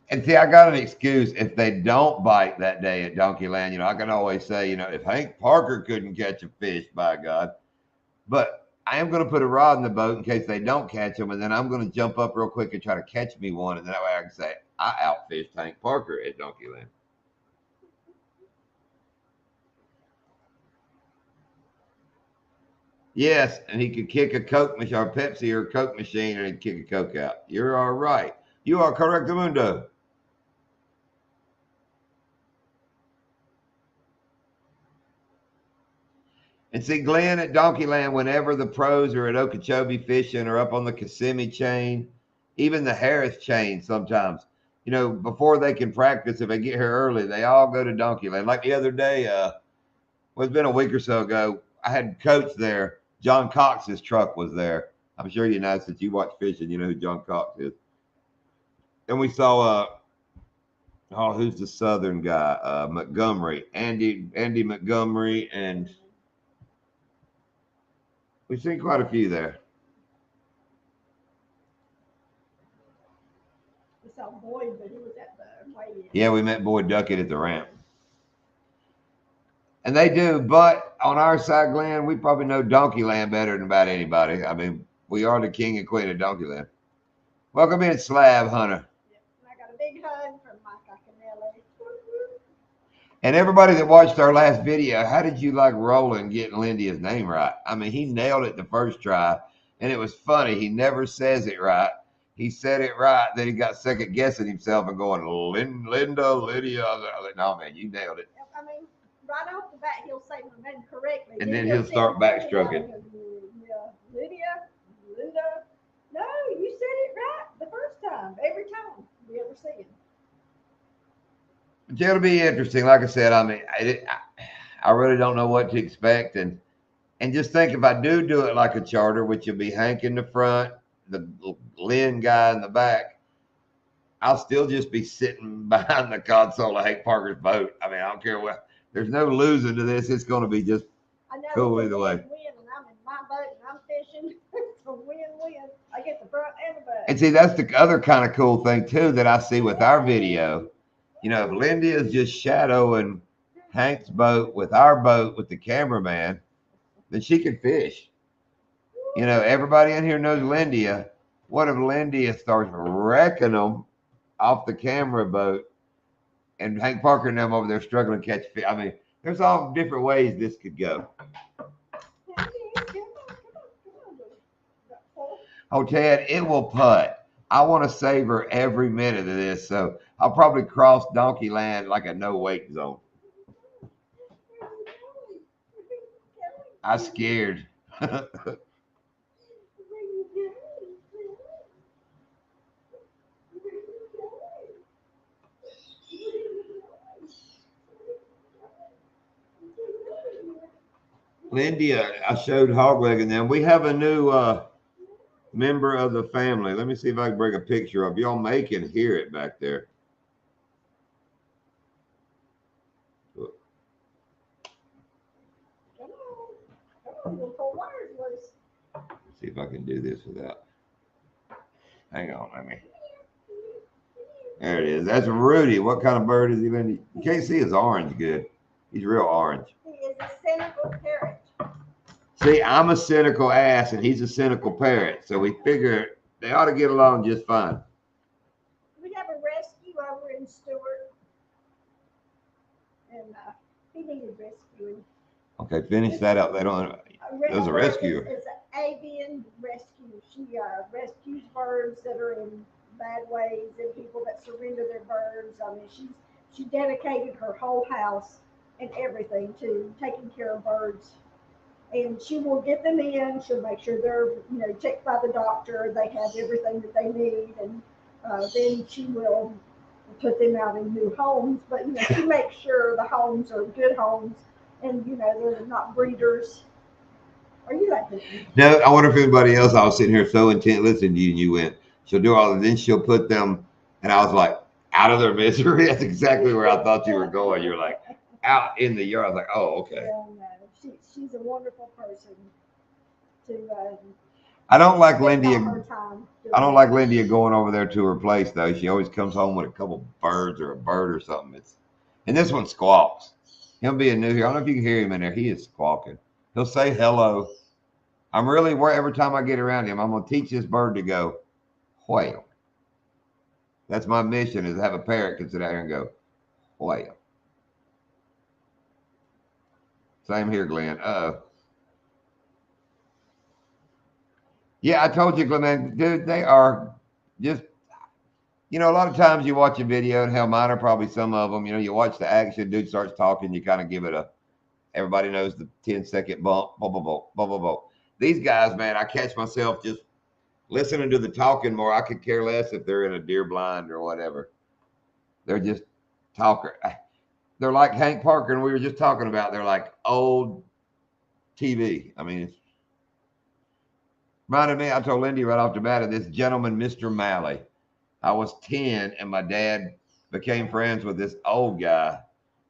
[SPEAKER 1] and see, I got an excuse if they don't bite that day at Donkey Land. I can always say, if Hank Parker couldn't catch a fish, by God. But I am going to put a rod in the boat in case they don't catch them, and then I'm going to jump up real quick and try to catch me one, and then that way I can say I outfished Hank Parker at Donkey Land. Yes, and he could kick a Coke machine or Pepsi or Coke machine and he'd kick a Coke out. You're all right. You are correct, Mundo. And see, Glenn at Donkeyland, whenever the pros are at Okeechobee fishing or up on the Kissimmee chain, even the Harris chain sometimes, before they can practice, if they get here early, they all go to Donkeyland. Like the other day, well, it's been a week or so ago, I had Coach there. John Cox's truck was there. I'm sure you know, since you watch fishing, you know who John Cox is. And we saw, who's the Southern guy? Montgomery, Andy Montgomery, and we've seen quite a few there.
[SPEAKER 2] We saw Boyd, but he was at the weigh-in.
[SPEAKER 1] Yeah, we met Boyd Duckett at the ramp. And they do, but on our side, Glenn, we probably know Donkeyland better than about anybody. I mean, we are the king and queen of Donkeyland. Welcome in, Slab Hunter.
[SPEAKER 2] Yep. And I got a big hug from Mike Iaconelli.
[SPEAKER 1] And everybody that watched our last video, how did you like Roland getting Lindy's name right? I mean, he nailed it the first try, and it was funny. He never says it right. He said it right, then he got second guessing himself and going, Linda, Lydia. I was like, no, man, you nailed it.
[SPEAKER 2] I mean, right off the bat, he'll say my name correctly.
[SPEAKER 1] And then he'll start backstroking.
[SPEAKER 2] Yeah, Lydia, Linda. No, you said it right the first time. Every time we ever see him.
[SPEAKER 1] It'll be interesting. Like I said, I mean, I really don't know what to expect. And just think if I do it like a charter, which will be Hank in the front, the Lynn guy in the back, I'll still just be sitting behind the console of Hank Parker's boat. I mean, I don't care what. There's no losing to this. It's going to be just cool either way.
[SPEAKER 2] And I'm in my boat and I'm fishing. It's a win-win. I get the front and the back.
[SPEAKER 1] And see, that's the other kind of cool thing, too, that I see with our video. If Lindy is just shadowing Hank's boat with our boat with the cameraman, then she can fish. Everybody in here knows Lindia. What if Lindia starts wrecking them off the camera boat and Hank Parker and them over there struggling to catch fish? I mean, there's all different ways this could go. Oh, Ted, it will putt. I want to savor every minute of this, so I'll probably cross Donkeyland like a no-wake zone. I'm scared. Lindy, I showed Hogleg and them. We have a new member of the family. Let me see if I can bring a picture of y'all. May can hear it back there. See if I can do this without. Hang on, let me. There it is. That's Rudy. What kind of bird is he, Lindy? You can't see his orange good. He's real orange.
[SPEAKER 2] He is a cynical parrot.
[SPEAKER 1] See, I'm a cynical ass, and he's a cynical parrot. So we figure they ought to get along just fine.
[SPEAKER 2] We have a rescue over in Stewart, and he needed rescuing.
[SPEAKER 1] Okay, finish that up. They don't. There's a rescue.
[SPEAKER 2] It's an avian rescue. She rescues birds that are in bad ways and people that surrender their birds. I mean, she dedicated her whole house and everything to taking care of birds. And she will get them in. She'll make sure they're checked by the doctor. They have everything that they need, and then she will put them out in new homes. But she makes sure the homes are good homes, and they're not breeders. Are you that good?
[SPEAKER 1] No, I wonder if anybody else. I was sitting here so intent listening to you, and you went. She'll do all, and then she'll put them. And I was like, out of their misery. That's exactly where I thought you were going. You're like out in the yard. I was like, oh, okay.
[SPEAKER 2] Yeah, no. She's a wonderful person.
[SPEAKER 1] I don't like Lindy. I don't like Lindy going over there to her place though. She always comes home with a couple birds or a bird or something. And this one squawks. He'll be a new here. I don't know if you can hear him in there. He is squawking. He'll say hello. I'm really worried every time I get around him. I'm gonna teach this bird to go whale. That's my mission, is to have a parrot can sit out here and go whale. Same here, Glenn. Yeah, I told you, Glenn, man, dude, they are just, a lot of times you watch a video, and hell, mine are probably some of them. You watch the action, dude starts talking, you kind of give it Everybody knows the 10-second bump, blah, blah, blah, blah, blah, blah. These guys, man, I catch myself just listening to the talking more. I could care less if they're in a deer blind or whatever. They're just talker. They're like Hank Parker, and we were just talking about. They're like old TV. I mean, it's reminded me. I told Lindy right off the bat of this gentleman, Mr. Malley. I was 10, and my dad became friends with this old guy,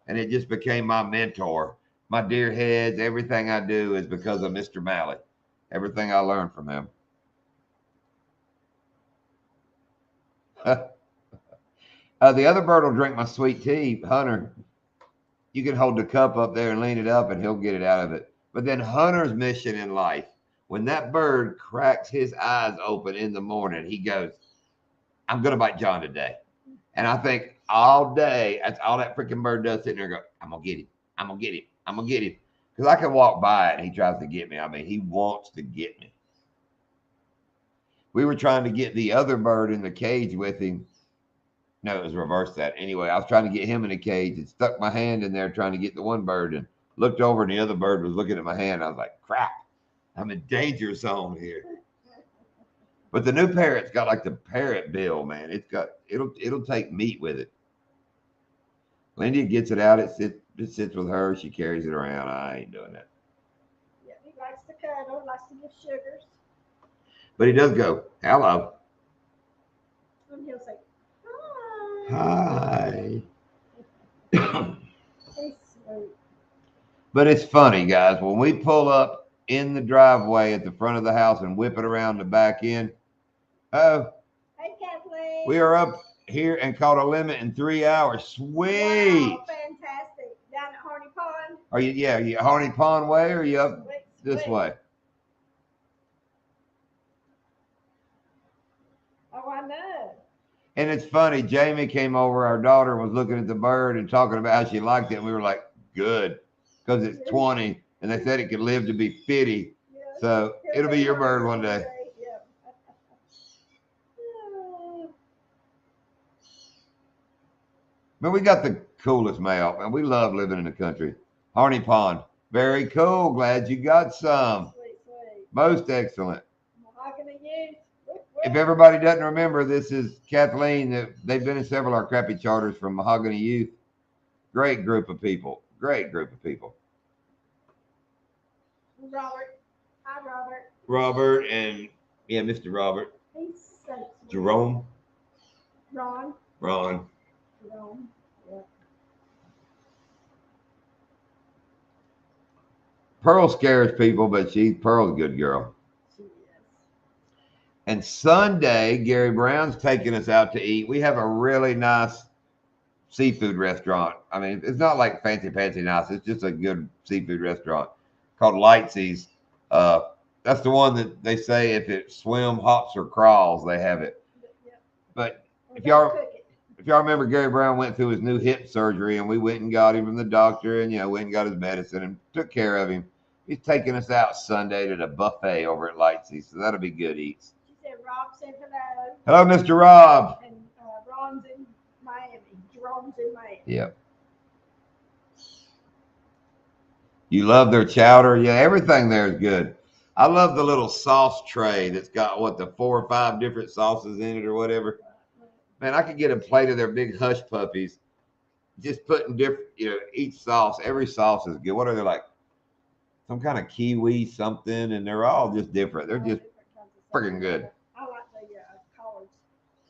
[SPEAKER 1] and it just became my mentor. My deer heads, everything I do is because of Mr. Malley. Everything I learned from him. The other bird will drink my sweet tea, Hunter. You can hold the cup up there and lean it up, and he'll get it out of it. But then Hunter's mission in life, when that bird cracks his eyes open in the morning, he goes, I'm going to bite John today. And I think all day, that's all that freaking bird does, sitting there and go, I'm going to get him. I'm going to get him. I'm going to get him. Because I can walk by it and he tries to get me. I mean, he wants to get me. We were trying to get the other bird in the cage with him. No, it was reverse that. Anyway, I was trying to get him in the cage and stuck my hand in there trying to get the one bird and looked over and the other bird was looking at my hand. I was like, crap, I'm in danger zone here. But the new parrot's got like the parrot bill, man. It'll take meat with it. Lindy gets it out. It sits with her. She carries it around. I ain't doing that.
[SPEAKER 2] Yeah, he likes to cuddle, likes to give sugars.
[SPEAKER 1] But he does go, hello.
[SPEAKER 2] And he'll say, hi.
[SPEAKER 1] Hi.
[SPEAKER 2] He's sweet.
[SPEAKER 1] But it's funny, guys. When we pull up in the driveway at the front of the house and whip it around the back end, oh,
[SPEAKER 2] Hey, Kathleen.
[SPEAKER 1] we are up here and caught a limit in 3 hours. Sweet.
[SPEAKER 2] Wow, fantastic. Down at Harney Pond.
[SPEAKER 1] Are you Harney Pond way or are you up this way?
[SPEAKER 2] Oh, I know.
[SPEAKER 1] And it's funny, Jamie came over, our daughter was looking at the bird and talking about how she liked it, and we were like, good, because it's 20, and they said it could live to be 50, so it'll be your bird one day. But we got the coolest male, and we love living in the country. Harney Pond, very cool, glad you got some.
[SPEAKER 2] Sweet.
[SPEAKER 1] Most excellent.
[SPEAKER 2] Mahogany youth.
[SPEAKER 1] If everybody doesn't remember, this is Kathleen. They've been in several of our crappy charters from Mahogany Youth. Great group of people. Great group of people.
[SPEAKER 2] Robert. Hi, Robert.
[SPEAKER 1] Robert and, yeah, Mr. Robert.
[SPEAKER 2] He's so sweet.
[SPEAKER 1] Jerome.
[SPEAKER 2] Ron.
[SPEAKER 1] Ron.
[SPEAKER 2] Jerome. Yeah.
[SPEAKER 1] Pearl scares people, but Pearl's a good girl.
[SPEAKER 2] She is.
[SPEAKER 1] And Sunday, Gary Brown's taking us out to eat. We have a really nice seafood restaurant. I mean, it's not like fancy nice. It's just a good seafood restaurant called Lightsy's. That's the one that they say if it swim, hops, or crawls, they have it.
[SPEAKER 2] Yeah.
[SPEAKER 1] But if y'all remember, Gary Brown went through his new hip surgery, and we went and got him from the doctor, and went and got his medicine and took care of him. He's taking us out Sunday to the buffet over at Lightsy's, so that'll be good eats.
[SPEAKER 2] She said Rob said hello.
[SPEAKER 1] Hello, Mr. Rob.
[SPEAKER 2] And Ron's in Miami. Jerome's in Miami.
[SPEAKER 1] Yep. You love their chowder? Yeah, everything there is good. I love the little sauce tray that's got, the 4 or 5 different sauces in it or whatever. Man, I could get a plate of their big hush puppies, just putting different, each sauce, every sauce is good. What are they like? Some kind of kiwi something, and they're all just different. They're just freaking good.
[SPEAKER 2] I like the collards.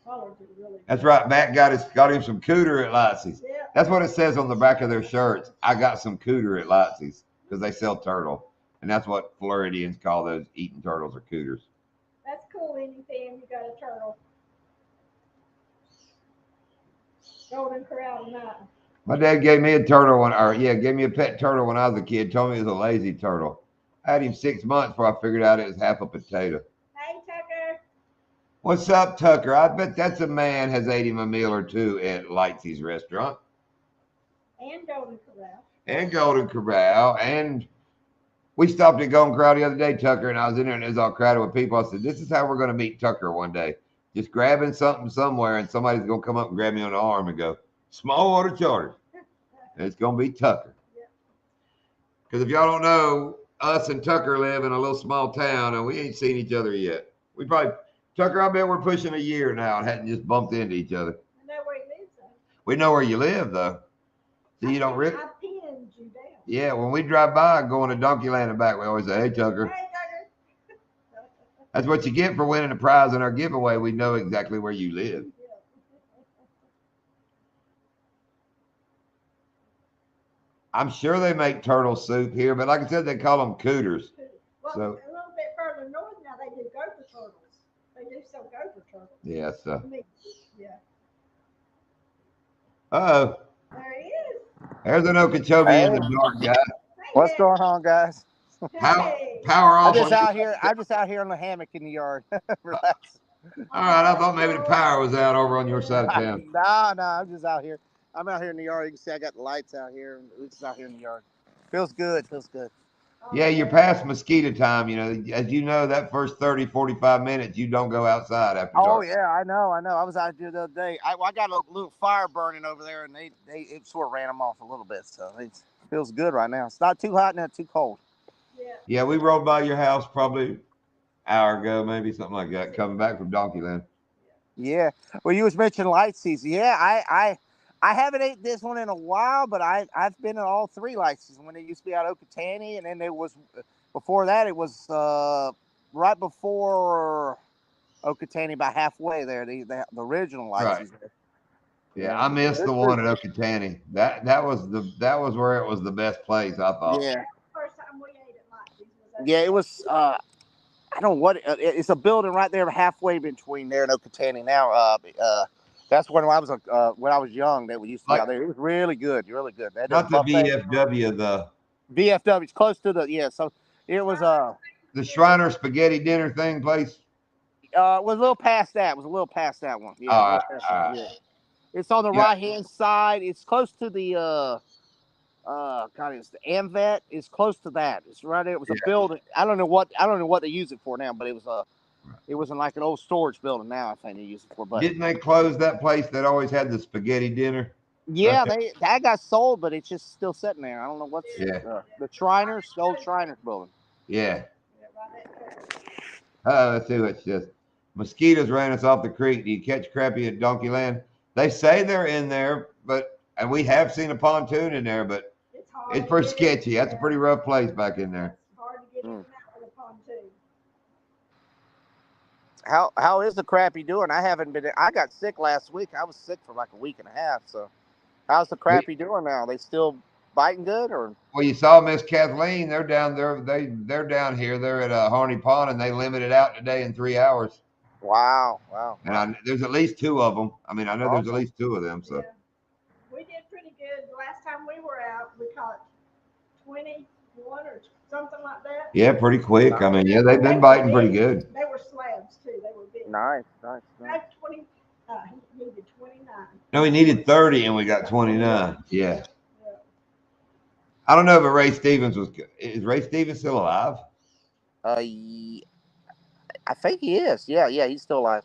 [SPEAKER 2] Collards are really good.
[SPEAKER 1] That's right. Matt got him some cooter at Lightsy's.
[SPEAKER 2] Yeah.
[SPEAKER 1] That's what it says on the back of their shirts. I got some cooter at Lightsy's because they sell turtle. And that's what Floridians call those eating turtles or cooters.
[SPEAKER 2] That's cool, anything. You got a turtle. Golden Corral tonight.
[SPEAKER 1] My dad gave me a turtle gave me a pet turtle when I was a kid. Told me it was a lazy turtle. I had him 6 months before I figured out it was half a potato.
[SPEAKER 2] Hey, Tucker.
[SPEAKER 1] What's up, Tucker? I bet that's a man has ate him a meal or two at Lightsy's restaurant.
[SPEAKER 2] And Golden Corral.
[SPEAKER 1] And Golden Corral. And we stopped at Golden Corral the other day, Tucker, and I was in there and it was all crowded with people. I said, this is how we're going to meet Tucker one day. Just grabbing something somewhere and somebody's going to come up and grab me on the arm and go, small water charters. And it's going to be Tucker. Because if y'all don't know, us and Tucker live in a little small town, and we ain't seen each other yet. We probably Tucker, I bet we're pushing a year now and hadn't just bumped into each other.
[SPEAKER 2] I know where he lives though.
[SPEAKER 1] We know where you live though. So you don't really.
[SPEAKER 2] I pinned you down.
[SPEAKER 1] Yeah, when we drive by going to Donkey Land and back, we always say, "Hey, Tucker."
[SPEAKER 2] Hey, Tucker.
[SPEAKER 1] That's what you get for winning a prize in our giveaway. We know exactly where you live.
[SPEAKER 2] Yeah.
[SPEAKER 1] I'm sure they make turtle soup here, but like I said, they call them cooters.
[SPEAKER 2] Well,
[SPEAKER 1] So
[SPEAKER 2] a little bit further north now they do gopher turtles. They do sell gopher turtles.
[SPEAKER 1] yeah, so
[SPEAKER 2] Yeah.
[SPEAKER 1] oh,
[SPEAKER 2] There he is.
[SPEAKER 1] there's an Okeechobee in
[SPEAKER 3] Hey,
[SPEAKER 1] the dark, guy.
[SPEAKER 3] what's
[SPEAKER 2] Hey,
[SPEAKER 3] going on, guys?
[SPEAKER 2] hey.
[SPEAKER 1] Power
[SPEAKER 3] I'm
[SPEAKER 1] off
[SPEAKER 3] just
[SPEAKER 1] on you.
[SPEAKER 3] out here. I'm just out here on the hammock in the yard. Relax.
[SPEAKER 1] All right, I thought maybe the power was out over on your side of town.
[SPEAKER 3] No, I'm just out here. I'm out here in the yard. You can see I got the lights out here. We're just out here in the yard. Feels good. Feels good.
[SPEAKER 1] Yeah, you're past mosquito time. You know, as you know, that first 30, 45 minutes, you don't go outside after
[SPEAKER 3] Oh
[SPEAKER 1] dark.
[SPEAKER 3] yeah, I know. I was out there the other day. I got a little fire burning over there, and they it sort of ran them off a little bit. So it feels good right now. It's not too hot, not too cold.
[SPEAKER 2] Yeah.
[SPEAKER 1] Yeah, we rode by your house probably an hour ago, maybe something like that, coming back from Donkeyland.
[SPEAKER 3] Yeah. Well, you was mentioning light season. Yeah, I haven't ate this one in a while, but I've been in all three light seasons. When it used to be out Okeechobee, and then it was before that. It was right before Okeechobee, about halfway there. The original light
[SPEAKER 1] Right.
[SPEAKER 3] season.
[SPEAKER 1] Yeah,
[SPEAKER 3] Yeah.
[SPEAKER 1] I missed the
[SPEAKER 3] It's pretty
[SPEAKER 1] one at
[SPEAKER 3] good.
[SPEAKER 1] Okeechobee. That was where it was the best place, I thought.
[SPEAKER 3] Yeah.
[SPEAKER 2] First time we ate at Lighty's was
[SPEAKER 3] Yeah. It
[SPEAKER 2] over
[SPEAKER 3] was. I don't know what it's a building right there halfway between there and Okeechobee. Now, that's when I was young that we used to be
[SPEAKER 1] Like
[SPEAKER 3] out there. It was really good, really good. They had them
[SPEAKER 1] not the
[SPEAKER 3] buffet.
[SPEAKER 1] VFW,
[SPEAKER 3] VFW. It's close to the So it was
[SPEAKER 1] the Shriner spaghetti dinner thing place.
[SPEAKER 3] was a little past that. It was a little past that one. Yeah, a
[SPEAKER 1] All
[SPEAKER 3] little
[SPEAKER 1] right,
[SPEAKER 3] past
[SPEAKER 1] all
[SPEAKER 3] that.
[SPEAKER 1] right.
[SPEAKER 3] Yeah. It's on the
[SPEAKER 1] Yeah,
[SPEAKER 3] right hand side. It's close to the God, it's the AMVET. It's close to that. It's right there. It was a
[SPEAKER 1] yeah.
[SPEAKER 3] building. I don't know what they use it for now, but it was in like an old storage building now. I think they use it for, but
[SPEAKER 1] Didn't they close that place that always had the spaghetti dinner right
[SPEAKER 3] yeah,
[SPEAKER 1] there?
[SPEAKER 3] that got sold, but it's just still sitting there. I don't know what's
[SPEAKER 1] Yeah,
[SPEAKER 3] the Shriners, the old Shriners building.
[SPEAKER 1] yeah.
[SPEAKER 2] there. Right there.
[SPEAKER 1] Let's see what it says. Mosquitoes ran us off the creek. Do you catch crappie at Donkeyland? They say they're in there, but and we have seen a pontoon in there, but
[SPEAKER 2] It's hard
[SPEAKER 1] it's
[SPEAKER 2] to
[SPEAKER 1] pretty
[SPEAKER 2] get in
[SPEAKER 1] sketchy. That's a
[SPEAKER 2] there.
[SPEAKER 1] pretty rough place back in there.
[SPEAKER 2] It's hard to get in
[SPEAKER 3] Mm.
[SPEAKER 2] and out with a pontoon.
[SPEAKER 3] How is the crappie doing? I haven't been. I got sick last week. I was sick for like a week and a half. So how's the
[SPEAKER 1] We,
[SPEAKER 3] crappie doing now? They still biting good or?
[SPEAKER 1] well, you saw Miss Kathleen. They're down there. They're down here. They're at Harney Pond, and they limited out today in 3 hours.
[SPEAKER 3] Wow.
[SPEAKER 1] And there's at least two of them. I mean, I know there's at
[SPEAKER 3] Okay.
[SPEAKER 1] least two of them. So
[SPEAKER 2] Yeah. We did pretty good. The last time we were out, we caught 21 or something like that.
[SPEAKER 1] yeah, pretty quick. I
[SPEAKER 3] Nice,
[SPEAKER 1] mean, yeah, they've
[SPEAKER 2] They
[SPEAKER 1] been
[SPEAKER 2] were
[SPEAKER 1] biting pretty
[SPEAKER 2] big.
[SPEAKER 1] good.
[SPEAKER 2] They were slabs too. They were big.
[SPEAKER 3] nice.
[SPEAKER 2] I had 20. He needed 29.
[SPEAKER 1] No, we needed 30, and we got 29. Yeah.
[SPEAKER 2] Yeah.
[SPEAKER 1] I don't know if Ray Stevens was. Is Ray Stevens still alive?
[SPEAKER 3] Ye- I think he is. Yeah, he's still alive.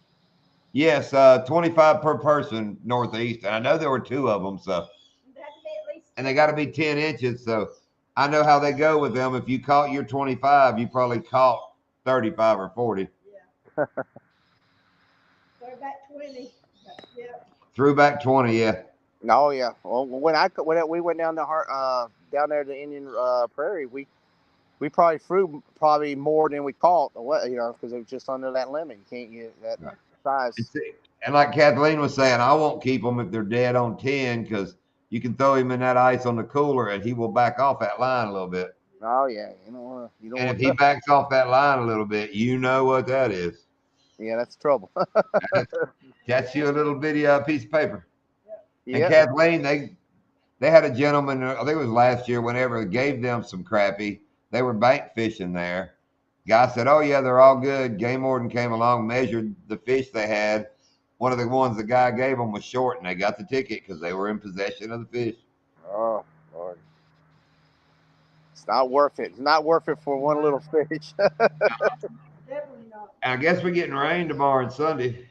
[SPEAKER 1] Yes, 25 per person northeast, and I know there were two of them. So,
[SPEAKER 2] It had to be at least
[SPEAKER 1] and they
[SPEAKER 2] 10.
[SPEAKER 1] got to be 10 inches. So, I know how they go with them. If you caught your 25, you probably caught 35 or 40.
[SPEAKER 2] Yeah. So about 20. Yeah.
[SPEAKER 1] Threw back 20. Yeah,
[SPEAKER 3] Oh yeah. Well, we went down down there to the Indian Prairie, we probably threw probably more than we caught. Because it was just under that limit. You can't get that
[SPEAKER 1] right. And,
[SPEAKER 3] size.
[SPEAKER 1] see, and like Kathleen was saying, I won't keep them if they're dead on 10 because you can throw him in that ice on the cooler and he will back off that line a little bit.
[SPEAKER 3] Oh yeah. You don't
[SPEAKER 1] And if
[SPEAKER 3] want
[SPEAKER 1] he
[SPEAKER 3] to.
[SPEAKER 1] backs off that line a little bit, you know what that is.
[SPEAKER 3] Yeah, that's trouble.
[SPEAKER 1] That's you a little bitty piece of paper. And
[SPEAKER 3] Yeah.
[SPEAKER 1] Kathleen, they had a gentleman, I think it was last year, whenever gave them some crappie. They were bank fishing there. Guy said, "Oh yeah, they're all good." Game warden came along, measured the fish they had. One of the ones the guy gave them was short, and they got the ticket because they were in possession of the fish.
[SPEAKER 3] Oh Lord. It's not worth it. It's not worth it for one little fish.
[SPEAKER 2] Definitely not.
[SPEAKER 1] And I guess we're getting rain tomorrow and Sunday.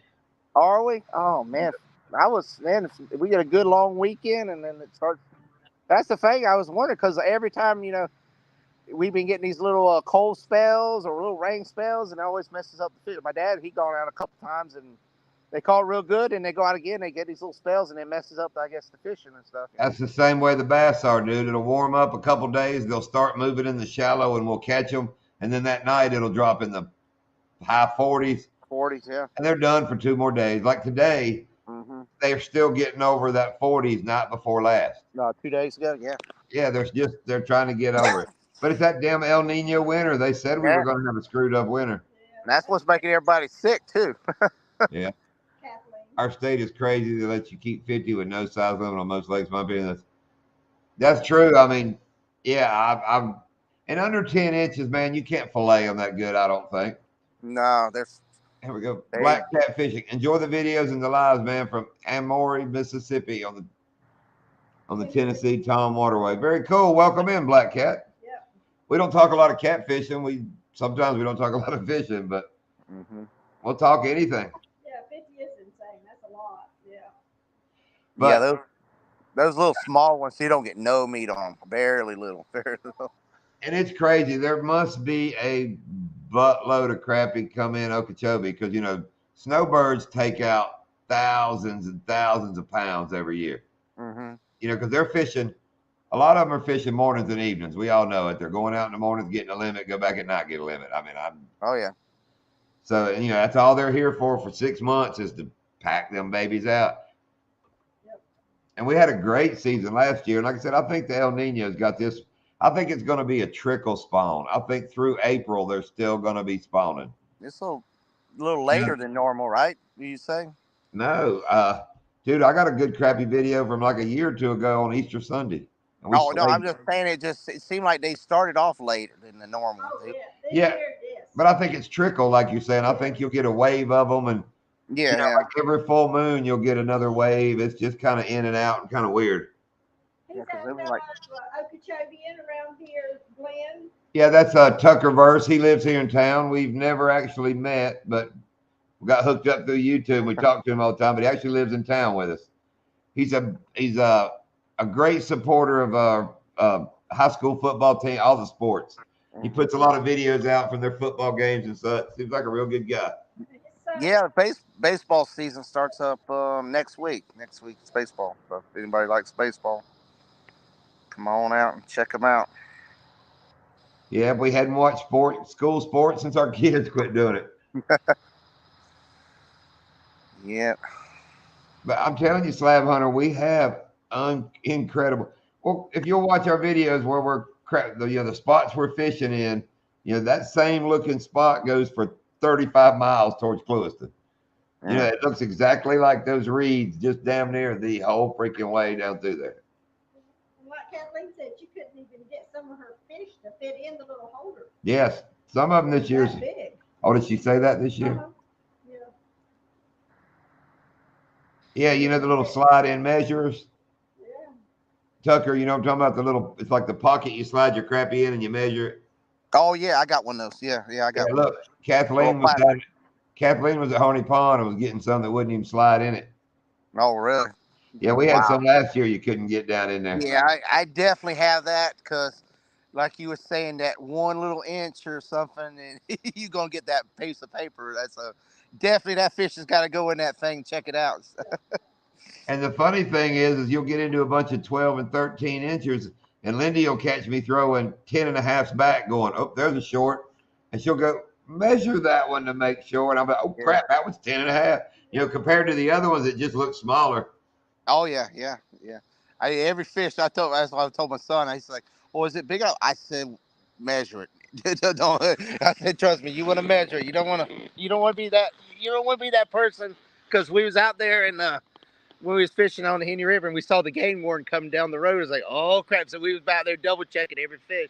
[SPEAKER 3] Are we? Oh man. If we get a good long weekend and then it starts. That's the thing I was wondering because every time we've been getting these little cold spells or little rain spells, and it always messes up the fish. My dad, he gone out a couple times, and they caught real good, and they go out again. They get these little spells, and it messes up, I guess, the fishing and stuff.
[SPEAKER 1] That's the same way the bass are, dude. It'll warm up a couple days. They'll start moving in the shallow, and we'll catch them. And then that night, it'll drop in the high 40s.
[SPEAKER 3] 40s, yeah.
[SPEAKER 1] And they're done for 2 more days. Like today, they're still getting over that 40s night before last.
[SPEAKER 3] No, 2 days ago, yeah.
[SPEAKER 1] Yeah, they're trying to get over it. But it's that damn El Nino winter. They said we were going to have a screwed up winter.
[SPEAKER 3] And that's what's making everybody sick, too.
[SPEAKER 1] Yeah. Our state is crazy. They let you keep 50 with no size limit on most lakes. My opinion, that's true. I mean, yeah, I'm and under 10 inches, man, you can't fillet them that good, I don't think.
[SPEAKER 3] No, there's.
[SPEAKER 1] Here we go. Black cat fishing. Enjoy the videos and the lives, man, from Amory, Mississippi on the Tennessee Tom Waterway. Very cool. Welcome in, Black Cat.
[SPEAKER 2] Yeah.
[SPEAKER 1] We don't talk a lot of cat fishing. Sometimes we don't talk a lot of fishing, but we'll talk anything.
[SPEAKER 2] Yeah, 50 is insane. That's a lot. Yeah.
[SPEAKER 3] But yeah, those little small ones, you don't get no meat on them. Barely little.
[SPEAKER 1] And it's crazy. There must be a buttload of crappie come in Okeechobee because, snowbirds take out thousands and thousands of pounds every year. Because they're fishing. A lot of them are fishing mornings and evenings. We all know it. They're going out in the mornings, getting a limit, go back at night, get a limit. I mean,
[SPEAKER 3] oh, yeah.
[SPEAKER 1] So, that's all they're here for 6 months is to pack them babies out.
[SPEAKER 2] Yep.
[SPEAKER 1] And we had a great season last year. And like I said, I think the El Nino's got this. I think it's going to be a trickle spawn. I think through April, they're still going to be spawning.
[SPEAKER 3] It's a little later than normal, right? Do you say?
[SPEAKER 1] No. Dude, I got a good crappie video from like a year or two ago on Easter Sunday.
[SPEAKER 3] No, I'm just saying it seemed like they started off later than the normal.
[SPEAKER 2] Oh,
[SPEAKER 1] yeah. But I think it's trickle, like you're saying. I think you'll get a wave of them. And like every full moon, you'll get another wave. It's just kind of in and out and kind of weird.
[SPEAKER 2] He's like Okeechobean around here, Glenn.
[SPEAKER 1] Yeah, that's Tucker Verse. He lives here in town. We've never actually met, but we got hooked up through YouTube. We talk to him all the time, but he actually lives in town with us. He's a great supporter of high school football team, all the sports. He puts a lot of videos out from their football games and such. Seems like a real good guy.
[SPEAKER 3] Yeah, baseball season starts up next week. Next week it's baseball. So if anybody likes baseball, come on out and check them out.
[SPEAKER 1] Yeah, we hadn't watched school sports since our kids quit doing it.
[SPEAKER 3] Yeah.
[SPEAKER 1] But I'm telling you, Slab Hunter, we have incredible. Well, if you'll watch our videos where we're the spots we're fishing in, that same looking spot goes for 35 miles towards Clewiston.
[SPEAKER 3] Yeah.
[SPEAKER 1] It looks exactly like those reeds just damn near the whole freaking way down through there.
[SPEAKER 2] Like Kathleen said, you couldn't even get some of her fish to fit in the little holder.
[SPEAKER 1] Yes, some of them this year.
[SPEAKER 2] Big.
[SPEAKER 1] Oh, did she say that this year?
[SPEAKER 2] Yeah.
[SPEAKER 1] Yeah, the little slide-in measures.
[SPEAKER 2] Yeah.
[SPEAKER 1] Tucker, you know what I'm talking about? The little, it's like the pocket you slide your crappie in and you measure it.
[SPEAKER 3] Oh yeah, I got one of those. Yeah, I got one.
[SPEAKER 1] Look, Kathleen was at Honey Pond and was getting some that wouldn't even slide in it.
[SPEAKER 3] Oh really?
[SPEAKER 1] Yeah, we had some last year you couldn't get down in there.
[SPEAKER 3] Yeah, I definitely have that because, like you were saying, that 1 little inch or something, and you're gonna get that piece of paper. That's definitely that fish has got to go in that thing. Check it out.
[SPEAKER 1] And the funny thing is you'll get into a bunch of 12 and 13 inches, and Lindy will catch me throwing 10 and a halfs back, going, oh, there's a short, and she'll go measure that one to make sure, and I'm like, oh crap, that was 10 and a half. Compared to the other ones, it just looks smaller.
[SPEAKER 3] Oh yeah. Every fish that's what I told my son. He's like, "Oh, is it big enough?" I said, "Measure it." Don't. I said, "Trust me, you want to measure it. You don't want to be that. You don't want to be that person." Because we was out there and when we was fishing on the Henry River and we saw the game warden coming down the road. It was like, "Oh crap!" So we was out there double checking every fish.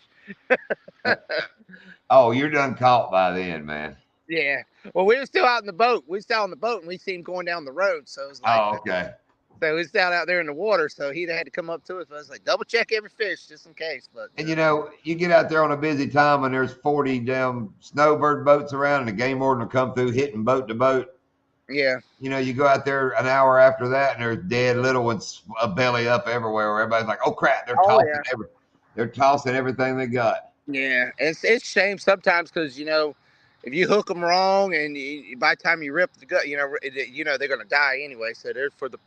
[SPEAKER 1] Oh, you're done caught by then, man.
[SPEAKER 3] Yeah. Well, we were still out in the boat. We were still on the boat and we seen him going down the road. So it was like,
[SPEAKER 1] oh, okay.
[SPEAKER 3] So he was down out there in the water, so he had to come up to us. But I was like, double check every fish just in case. But
[SPEAKER 1] and you get out there on a busy time and there's 40 damn snowbird boats around, and the game warden will come through hitting boat to boat.
[SPEAKER 3] Yeah.
[SPEAKER 1] You go out there an hour after that, and there's dead little ones belly up everywhere. Where everybody's like, "Oh crap!" They're tossing they're tossing everything they got.
[SPEAKER 3] Yeah, it's shame sometimes because if you hook them wrong and by the time you rip the gut, they're gonna die anyway. So they're for the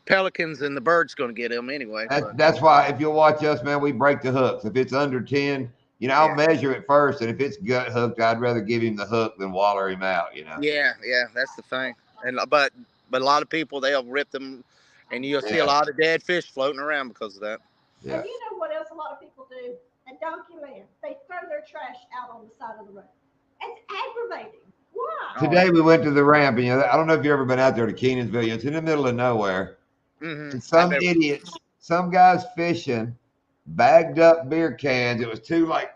[SPEAKER 3] pelicans and the birds gonna get them anyway. But
[SPEAKER 1] That's why if you'll watch us, man, we break the hooks. If it's under 10, I'll
[SPEAKER 3] yeah,
[SPEAKER 1] measure it first, and if it's gut hooked, I'd rather give him the hook than waller him out.
[SPEAKER 3] yeah, that's the thing. And but a lot of people they'll rip them, and you'll see a
[SPEAKER 1] Yeah,
[SPEAKER 3] lot of dead fish floating around because of that.
[SPEAKER 1] yeah.
[SPEAKER 2] And you know what else a lot of people do? At Donkey Land, they throw their trash out on the side of the road. It's aggravating. Why?
[SPEAKER 3] Oh
[SPEAKER 1] Today we went to the ramp, and I don't know if you've ever been out there to Kenansville. It's in the middle of nowhere, and
[SPEAKER 3] I've
[SPEAKER 1] some
[SPEAKER 3] been.
[SPEAKER 1] idiots, some guys fishing, bagged up beer cans. It was two like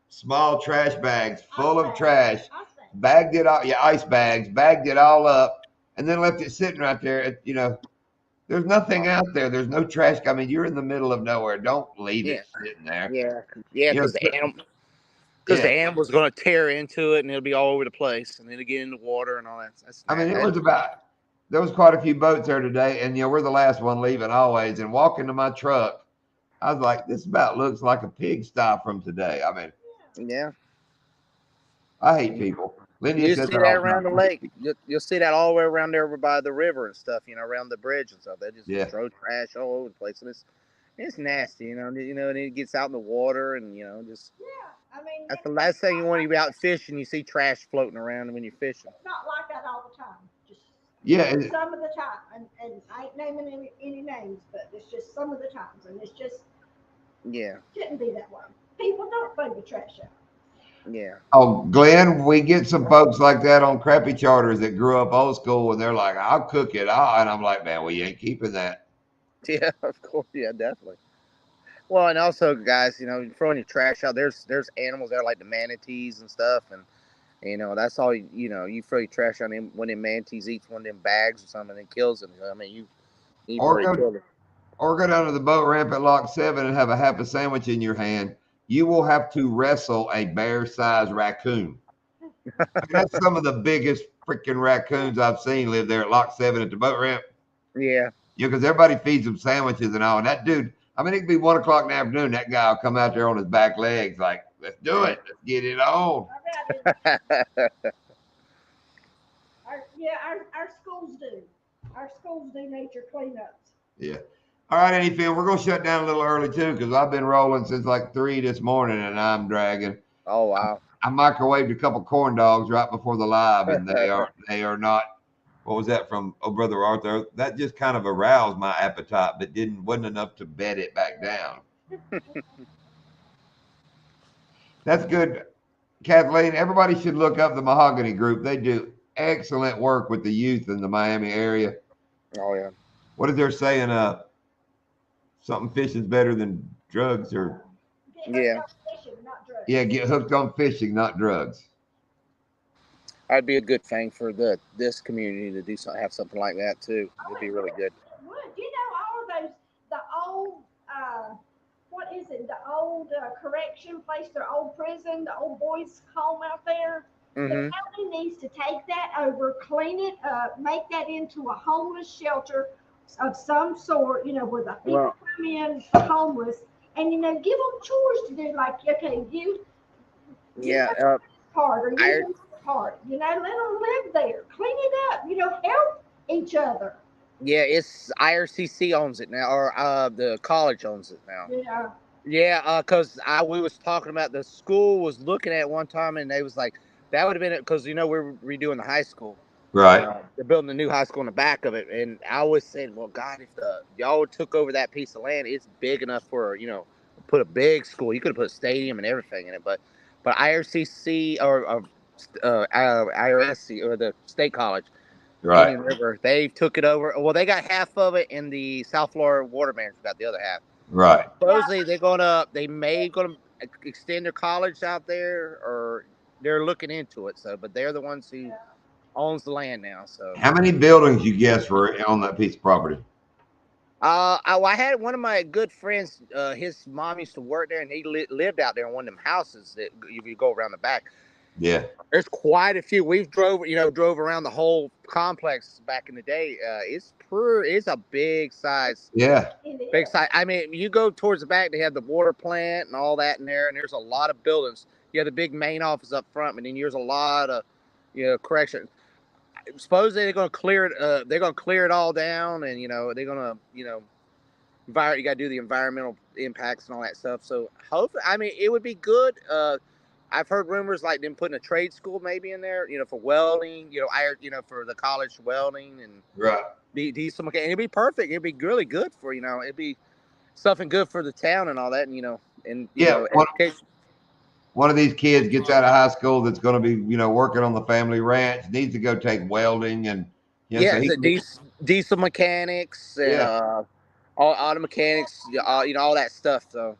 [SPEAKER 1] small trash bags full of trash,
[SPEAKER 2] Ice bag.
[SPEAKER 1] bagged it all, yeah, ice bags, bagged it all up, and then left it sitting right there. There's nothing out there. There's no trash. I mean, you're in the middle of nowhere. Don't leave
[SPEAKER 3] Yeah,
[SPEAKER 1] it sitting there.
[SPEAKER 3] yeah,
[SPEAKER 1] You know,
[SPEAKER 3] because
[SPEAKER 1] yeah.
[SPEAKER 3] the animal's going to tear into it and it'll be all over the place and it'll get in the water and all that.
[SPEAKER 1] I mean, there was quite a few boats there today, and we're the last one leaving always. And walking to my truck, I was like, this about looks like a pigsty from today. I mean,
[SPEAKER 3] Yeah.
[SPEAKER 1] I hate people. Lydia
[SPEAKER 3] You
[SPEAKER 1] says
[SPEAKER 3] see
[SPEAKER 1] that
[SPEAKER 3] that
[SPEAKER 1] all the
[SPEAKER 3] around
[SPEAKER 1] time.
[SPEAKER 3] the lake. You'll see that all the way around there by the river and stuff. Around the bridge and stuff. They just
[SPEAKER 1] Yeah.
[SPEAKER 3] throw trash all over the place, and it's nasty. And it gets out in the water, and just
[SPEAKER 2] Yeah, I mean,
[SPEAKER 3] that's the last thing you want to be out fishing. You see trash floating around when you're fishing.
[SPEAKER 2] it's not like that all the time. Just
[SPEAKER 1] Yeah.
[SPEAKER 2] some of the time, and I ain't naming any names, but it's just some of the times, and it's just
[SPEAKER 3] Yeah,
[SPEAKER 2] shouldn't be that way. People don't throw the trash out.
[SPEAKER 3] yeah,
[SPEAKER 1] Oh, Glenn, we get some folks like that on crappy charters that grew up old school, and they're like, "I'll cook it," and I'm like, "Man, well, you ain't keeping that."
[SPEAKER 3] yeah. Of course, yeah, definitely. Well, and also, guys, throwing your trash out. There's animals there like the manatees and stuff, and that's all. You throw your trash on them when the manatees eats one of them bags or something and kills them. I mean, you've
[SPEAKER 1] Or
[SPEAKER 3] already
[SPEAKER 1] go
[SPEAKER 3] killed it.
[SPEAKER 1] or go down to the boat ramp at Lock 7 and have a half a sandwich in your hand. You will have to wrestle a bear-sized raccoon. I mean, that's some of the biggest freaking raccoons I've seen live there at Lock 7 at the boat ramp.
[SPEAKER 3] Yeah,
[SPEAKER 1] Because everybody feeds them sandwiches and all. And that dude, I mean, it could be 1 o'clock in the afternoon. That guy will come out there on his back legs, like, let's do
[SPEAKER 3] yeah.
[SPEAKER 1] it. Let's get it on.
[SPEAKER 2] Our schools do. Our schools do nature cleanups.
[SPEAKER 1] Yeah. All right, Anyfield, we're going to shut down a little early too because I've been rolling since like 3 this morning and I'm dragging.
[SPEAKER 3] Oh wow.
[SPEAKER 1] I microwaved a couple corn dogs right before the live, and they are not. What was that from? Oh, brother Arthur. That just kind of aroused my appetite, but wasn't enough to bed it back down. That's good, Kathleen. Everybody should look up the Mahogany Group. They do excellent work with the youth in the Miami area.
[SPEAKER 3] Oh yeah.
[SPEAKER 1] What is there saying? Something fishing's better than drugs, or
[SPEAKER 2] Get
[SPEAKER 3] Yeah.
[SPEAKER 2] hooked on fishing, not drugs.
[SPEAKER 1] yeah, get hooked on fishing, not drugs.
[SPEAKER 3] That'd be a good thing for this community to do something, have something like that too. It'd be really good.
[SPEAKER 2] Would all of those the old what is it? The old correction place, the old prison, the old boys' home out there. The
[SPEAKER 3] Mm-hmm.
[SPEAKER 2] county needs to take that over, clean it up, make that into a homeless shelter of some sort. Where the people
[SPEAKER 3] Well,
[SPEAKER 2] come in homeless, and give them chores to do. Like, okay, you
[SPEAKER 3] yeah.
[SPEAKER 2] have this part, or you
[SPEAKER 3] I
[SPEAKER 2] do this part. Let them live there, clean it up. Help each other.
[SPEAKER 3] Yeah, it's IRCC owns it now, or the college owns it now.
[SPEAKER 2] Yeah.
[SPEAKER 3] Yeah, because we was talking about the school was looking at it one time, and they was like, that would have been it because we're redoing the high school.
[SPEAKER 1] Right.
[SPEAKER 3] They're building a new high school in the back of it, and I was saying, well, God, if y'all took over that piece of land, it's big enough for put a big school. You could have put a stadium and everything in it, but IRCC or IRSC or the state college.
[SPEAKER 1] Right.
[SPEAKER 3] Indian River. They took it over. Well, they got half of it, and the South Florida Water Management got the other half. And
[SPEAKER 1] Right.
[SPEAKER 2] Yeah.
[SPEAKER 3] supposedly they may gonna extend their college out there, or they're looking into it. So, but they're the ones who owns the land now. So,
[SPEAKER 1] How many buildings you guess were on that piece of property?
[SPEAKER 3] I had one of my good friends. His mom used to work there, and he lived out there in one of them houses that you go around the back.
[SPEAKER 1] Yeah.
[SPEAKER 3] There's quite a few. We've drove around the whole complex back in the day. It's a big size.
[SPEAKER 1] Yeah.
[SPEAKER 2] It
[SPEAKER 3] Big
[SPEAKER 2] is.
[SPEAKER 3] size. I mean, you go towards the back, they have the water plant and all that in there, and there's a lot of buildings. You have the big main office up front, but then there's a lot of, correction. Supposedly they're going to clear it. They're going to clear it all down, and they're going to, you got to do the environmental impacts and all that stuff. So hopefully, I mean, it would be good. I've heard rumors like them putting a trade school maybe in there, for welding, for the college welding and
[SPEAKER 1] Right.
[SPEAKER 3] diesel mechanic. It'd be perfect. It'd be really good for, it'd be something good for the town and all that,
[SPEAKER 1] Yeah.
[SPEAKER 3] education.
[SPEAKER 1] One of these kids gets out of high school that's going to be, working on the family ranch, needs to go take welding, and
[SPEAKER 3] Yeah,
[SPEAKER 1] so he,
[SPEAKER 3] diesel mechanics and
[SPEAKER 1] yeah,
[SPEAKER 3] all auto mechanics, all that stuff. So,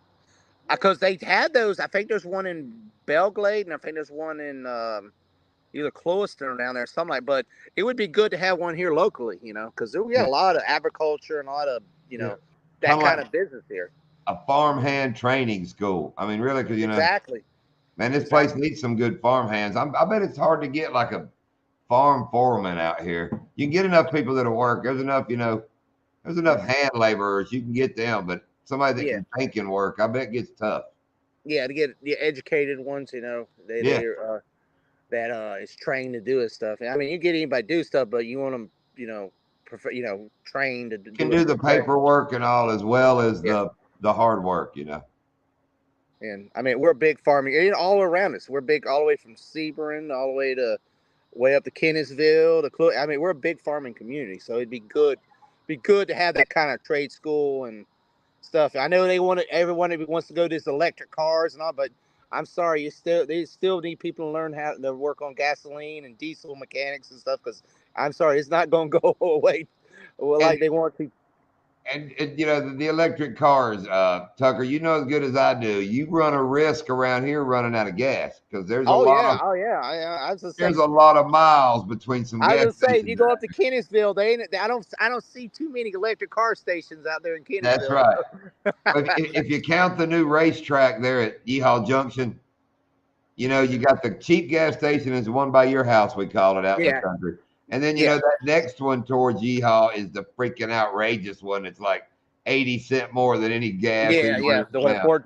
[SPEAKER 3] because they had those, I think there's one in Belglade, and I think there's one in either Clewiston or down there, something like. But it would be good to have one here locally, because we got
[SPEAKER 1] yeah,
[SPEAKER 3] a lot of agriculture and a lot of
[SPEAKER 1] yeah,
[SPEAKER 3] that
[SPEAKER 1] kind of
[SPEAKER 3] kind
[SPEAKER 1] like
[SPEAKER 3] of business here.
[SPEAKER 1] a farmhand training school. I mean, really, because
[SPEAKER 3] Exactly.
[SPEAKER 1] man, this place
[SPEAKER 3] Exactly.
[SPEAKER 1] needs some good farm hands. I bet it's hard to get like a farm foreman out here. You can get enough people that'll work. There's enough
[SPEAKER 3] Hmm.
[SPEAKER 1] hand laborers. You can get them, but somebody that
[SPEAKER 3] Yeah.
[SPEAKER 1] can think and work, I bet gets tough.
[SPEAKER 3] Yeah. To get the educated ones,
[SPEAKER 1] Yeah,
[SPEAKER 3] that is trained to do this stuff. I mean, you get anybody to do stuff, but you want them, trained to
[SPEAKER 1] can
[SPEAKER 3] do
[SPEAKER 1] do
[SPEAKER 3] it
[SPEAKER 1] the
[SPEAKER 3] professionally.
[SPEAKER 1] paperwork and all as well as
[SPEAKER 3] Yeah.
[SPEAKER 1] the hard work.
[SPEAKER 3] And I mean, we're big farming all around us. We're big all the way from Sebring all the way to way up to Kennisville. I mean, we're a big farming community, so it'd be good to have that kind of trade school and stuff. I know everyone wants to go to these electric cars and all, but I'm sorry, they still need people to learn how to work on gasoline and diesel mechanics and stuff. Because I'm sorry, it's not going to go away
[SPEAKER 1] And
[SPEAKER 3] like they want to.
[SPEAKER 1] and the electric cars, Tucker, you know as good as I do. You run a risk around here running out of gas because
[SPEAKER 3] Oh yeah, oh yeah. I was gonna say,
[SPEAKER 1] there's a lot of miles between some gas
[SPEAKER 3] if you
[SPEAKER 1] stations.
[SPEAKER 3] go up to Kennisville, I don't see too many electric car stations out there in
[SPEAKER 1] That's
[SPEAKER 3] Kennisville.
[SPEAKER 1] right. If you count the new racetrack there at Yeehaw Junction, you got the cheap gas station is the one by your house, we call it out in the
[SPEAKER 3] Yeah,
[SPEAKER 1] country. And then,
[SPEAKER 3] yeah,
[SPEAKER 1] that next one towards Yeehaw is the freaking outrageous one. It's like 80 cents more than any gas
[SPEAKER 3] yeah,
[SPEAKER 1] anywhere
[SPEAKER 3] yeah.
[SPEAKER 1] else
[SPEAKER 3] The one
[SPEAKER 1] now.
[SPEAKER 3] The Fort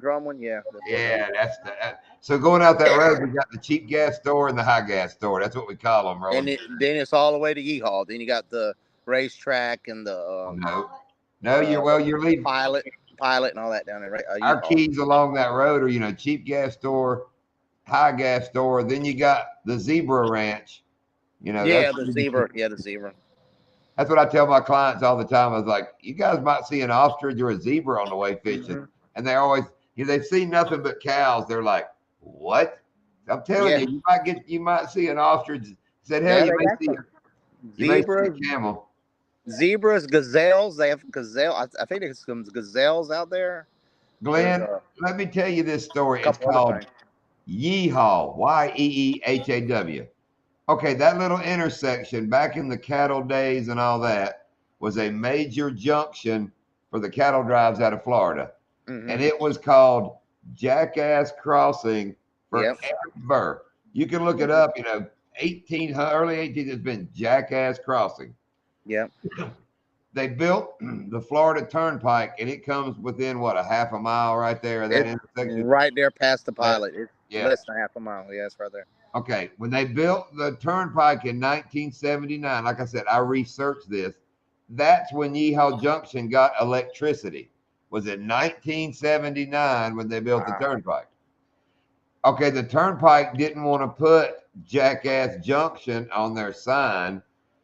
[SPEAKER 3] Drum one, yeah, the Fort Drum.
[SPEAKER 1] Yeah, so going out that road, we got the cheap gas store and the high gas store. That's what we call them,
[SPEAKER 3] And
[SPEAKER 1] rolling.
[SPEAKER 3] then it's all the way to Yeehaw. Then you got the racetrack and the
[SPEAKER 1] No, no, you're leaving.
[SPEAKER 3] pilot, and all that down there, right?
[SPEAKER 1] Our
[SPEAKER 3] Yeehaw.
[SPEAKER 1] keys along that road are, cheap gas store, high gas store. Then you got the Zebra Ranch.
[SPEAKER 3] Yeah, the zebra. Yeah, the zebra.
[SPEAKER 1] that's what I tell my clients all the time. I was like, you guys might see an ostrich or a zebra on the way fishing,
[SPEAKER 3] Hmm.
[SPEAKER 1] and they always, they've seen nothing but cows. They're like, what? I'm telling
[SPEAKER 3] Yeah,
[SPEAKER 1] you, you might see an ostrich. Said, hell,
[SPEAKER 3] yeah. They got some
[SPEAKER 1] you may see a
[SPEAKER 3] zebras,
[SPEAKER 1] camel.
[SPEAKER 3] gazelles. They have gazelle. I think there's some gazelles out there. There's
[SPEAKER 1] Glenn,
[SPEAKER 3] a
[SPEAKER 1] let me tell you this story. It's
[SPEAKER 3] couple other
[SPEAKER 1] called
[SPEAKER 3] things.
[SPEAKER 1] Yeehaw, Yeehaw. Okay, that little intersection back in the cattle days and all that was a major junction for the cattle drives out of Florida.
[SPEAKER 3] Hmm.
[SPEAKER 1] And it was called Jackass Crossing
[SPEAKER 3] Yep.
[SPEAKER 1] forever. You can look it up, 1800, early 18th, it's been Jackass Crossing.
[SPEAKER 3] Yep.
[SPEAKER 1] They built the Florida Turnpike, and it comes within what, a half a mile right there of that
[SPEAKER 3] It's
[SPEAKER 1] intersection.
[SPEAKER 3] right there past the pilot. It's
[SPEAKER 1] Yeah.
[SPEAKER 3] less than half a mile. Yeah, it's right there.
[SPEAKER 1] Okay, when they built the turnpike in 1979, like I said, I researched this. That's when Yeehaw Junction got electricity. Was it 1979 when they built the
[SPEAKER 3] Wow.
[SPEAKER 1] turnpike? Okay, the turnpike didn't want to put Jackass Junction on their sign,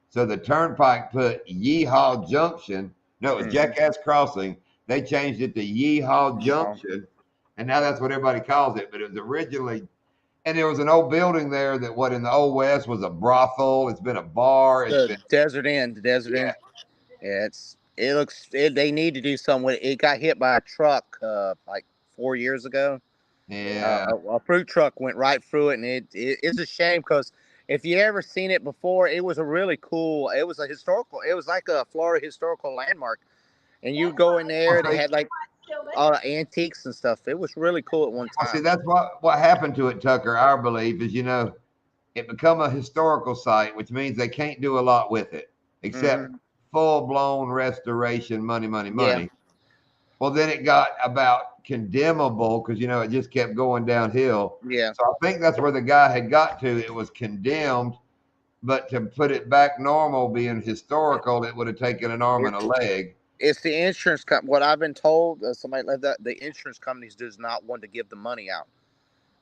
[SPEAKER 1] so the turnpike put Yeehaw Junction. No, it was
[SPEAKER 3] Mhm.
[SPEAKER 1] Jackass Crossing. They changed it to Yeehaw Junction, and now that's what everybody calls it. But it was originally, and there was an old building there that what in the old west was a brothel. It's been a bar. It's
[SPEAKER 3] The
[SPEAKER 1] been,
[SPEAKER 3] Desert Inn. The Desert
[SPEAKER 1] yeah,
[SPEAKER 3] Inn. Yeah, they need to do something with it. It got hit by a truck like 4 years ago.
[SPEAKER 1] yeah,
[SPEAKER 3] A fruit truck went right through it, and it's a shame because if you ever seen it before, it was a really cool. It was a historical. It was like a Florida historical landmark, and you
[SPEAKER 2] That's
[SPEAKER 3] go
[SPEAKER 2] why
[SPEAKER 3] in
[SPEAKER 2] it's
[SPEAKER 3] there. They
[SPEAKER 1] okay.
[SPEAKER 3] had like
[SPEAKER 2] still
[SPEAKER 3] all
[SPEAKER 2] there.
[SPEAKER 3] the antiques and stuff. It was really cool at one
[SPEAKER 1] Well, see,
[SPEAKER 3] time.
[SPEAKER 1] that's what happened to it, Tucker. Our belief is, it become a historical site, which means they can't do a lot with it except
[SPEAKER 3] Hmm.
[SPEAKER 1] full blown restoration, money, money,
[SPEAKER 3] Yeah,
[SPEAKER 1] money. Well, then it got about condemnable because it just kept going downhill.
[SPEAKER 3] yeah.
[SPEAKER 1] So I think that's where the guy had got to. It was condemned, but to put it back normal, being historical, it would have taken an arm and a
[SPEAKER 3] It's
[SPEAKER 1] leg.
[SPEAKER 3] it's the insurance company. What I've been told, somebody like that, the insurance companies does not want to give the money out.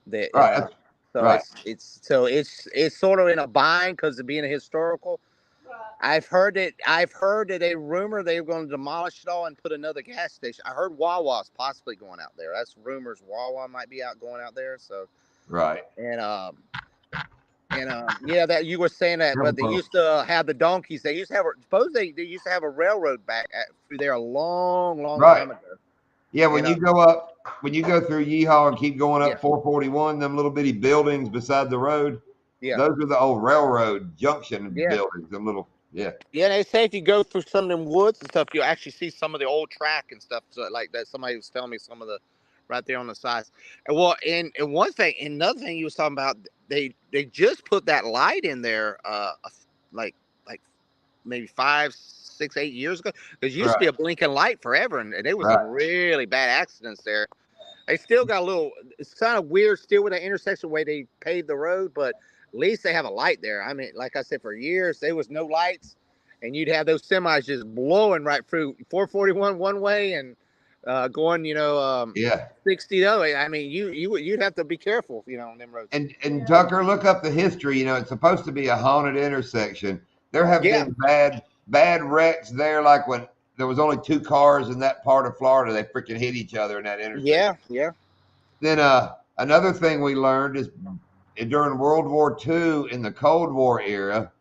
[SPEAKER 3] That
[SPEAKER 1] Right. That's
[SPEAKER 3] so
[SPEAKER 1] right.
[SPEAKER 3] it's sort of in a bind because of being a historical.
[SPEAKER 2] Right.
[SPEAKER 3] I've heard that a rumor they were going to demolish it all and put another gas station. I heard Wawa's possibly going out there. That's rumors. Wawa might be out going out there. So
[SPEAKER 1] Right.
[SPEAKER 3] and yeah, that you were saying that, but they used to have the donkeys. They used to have suppose they used to have a railroad through there a long, long
[SPEAKER 1] Right.
[SPEAKER 3] time ago.
[SPEAKER 1] Yeah,
[SPEAKER 3] And
[SPEAKER 1] when you go through Yeehaw and keep going
[SPEAKER 3] yeah,
[SPEAKER 1] up 441, them little bitty buildings beside the road,
[SPEAKER 3] yeah,
[SPEAKER 1] those are the old railroad junction
[SPEAKER 3] yeah.
[SPEAKER 1] buildings. Them little, yeah,
[SPEAKER 3] Yeah, they say if you go through some of them woods and stuff, you'll actually see some of the old track and stuff. So like that, somebody was telling me some of the right there on the sides. And well, and one thing, another thing you was talking about, they just put that light in there, like like maybe 5, 6, 8 years ago. There used to be
[SPEAKER 1] right,
[SPEAKER 3] a blinking light forever, and there was
[SPEAKER 1] right.
[SPEAKER 3] some really bad accidents there. They still got a little. It's kind of weird still with the intersection where they paved the road, but at least they have a light there. I mean, like I said, for years there was no lights, and you'd have those semis just blowing right through 441 one way and going,
[SPEAKER 1] Yeah.
[SPEAKER 3] 60 the other way. I mean, you'd have to be careful, on them roads.
[SPEAKER 1] And
[SPEAKER 2] Yeah.
[SPEAKER 1] Tucker, look up the history. It's supposed to be a haunted intersection. There have
[SPEAKER 3] Yeah,
[SPEAKER 1] been bad wrecks there, like when there was only two cars in that part of Florida. They freaking hit each other in that intersection.
[SPEAKER 3] yeah, yeah,
[SPEAKER 1] Then another thing we learned is during World War II in the Cold War era,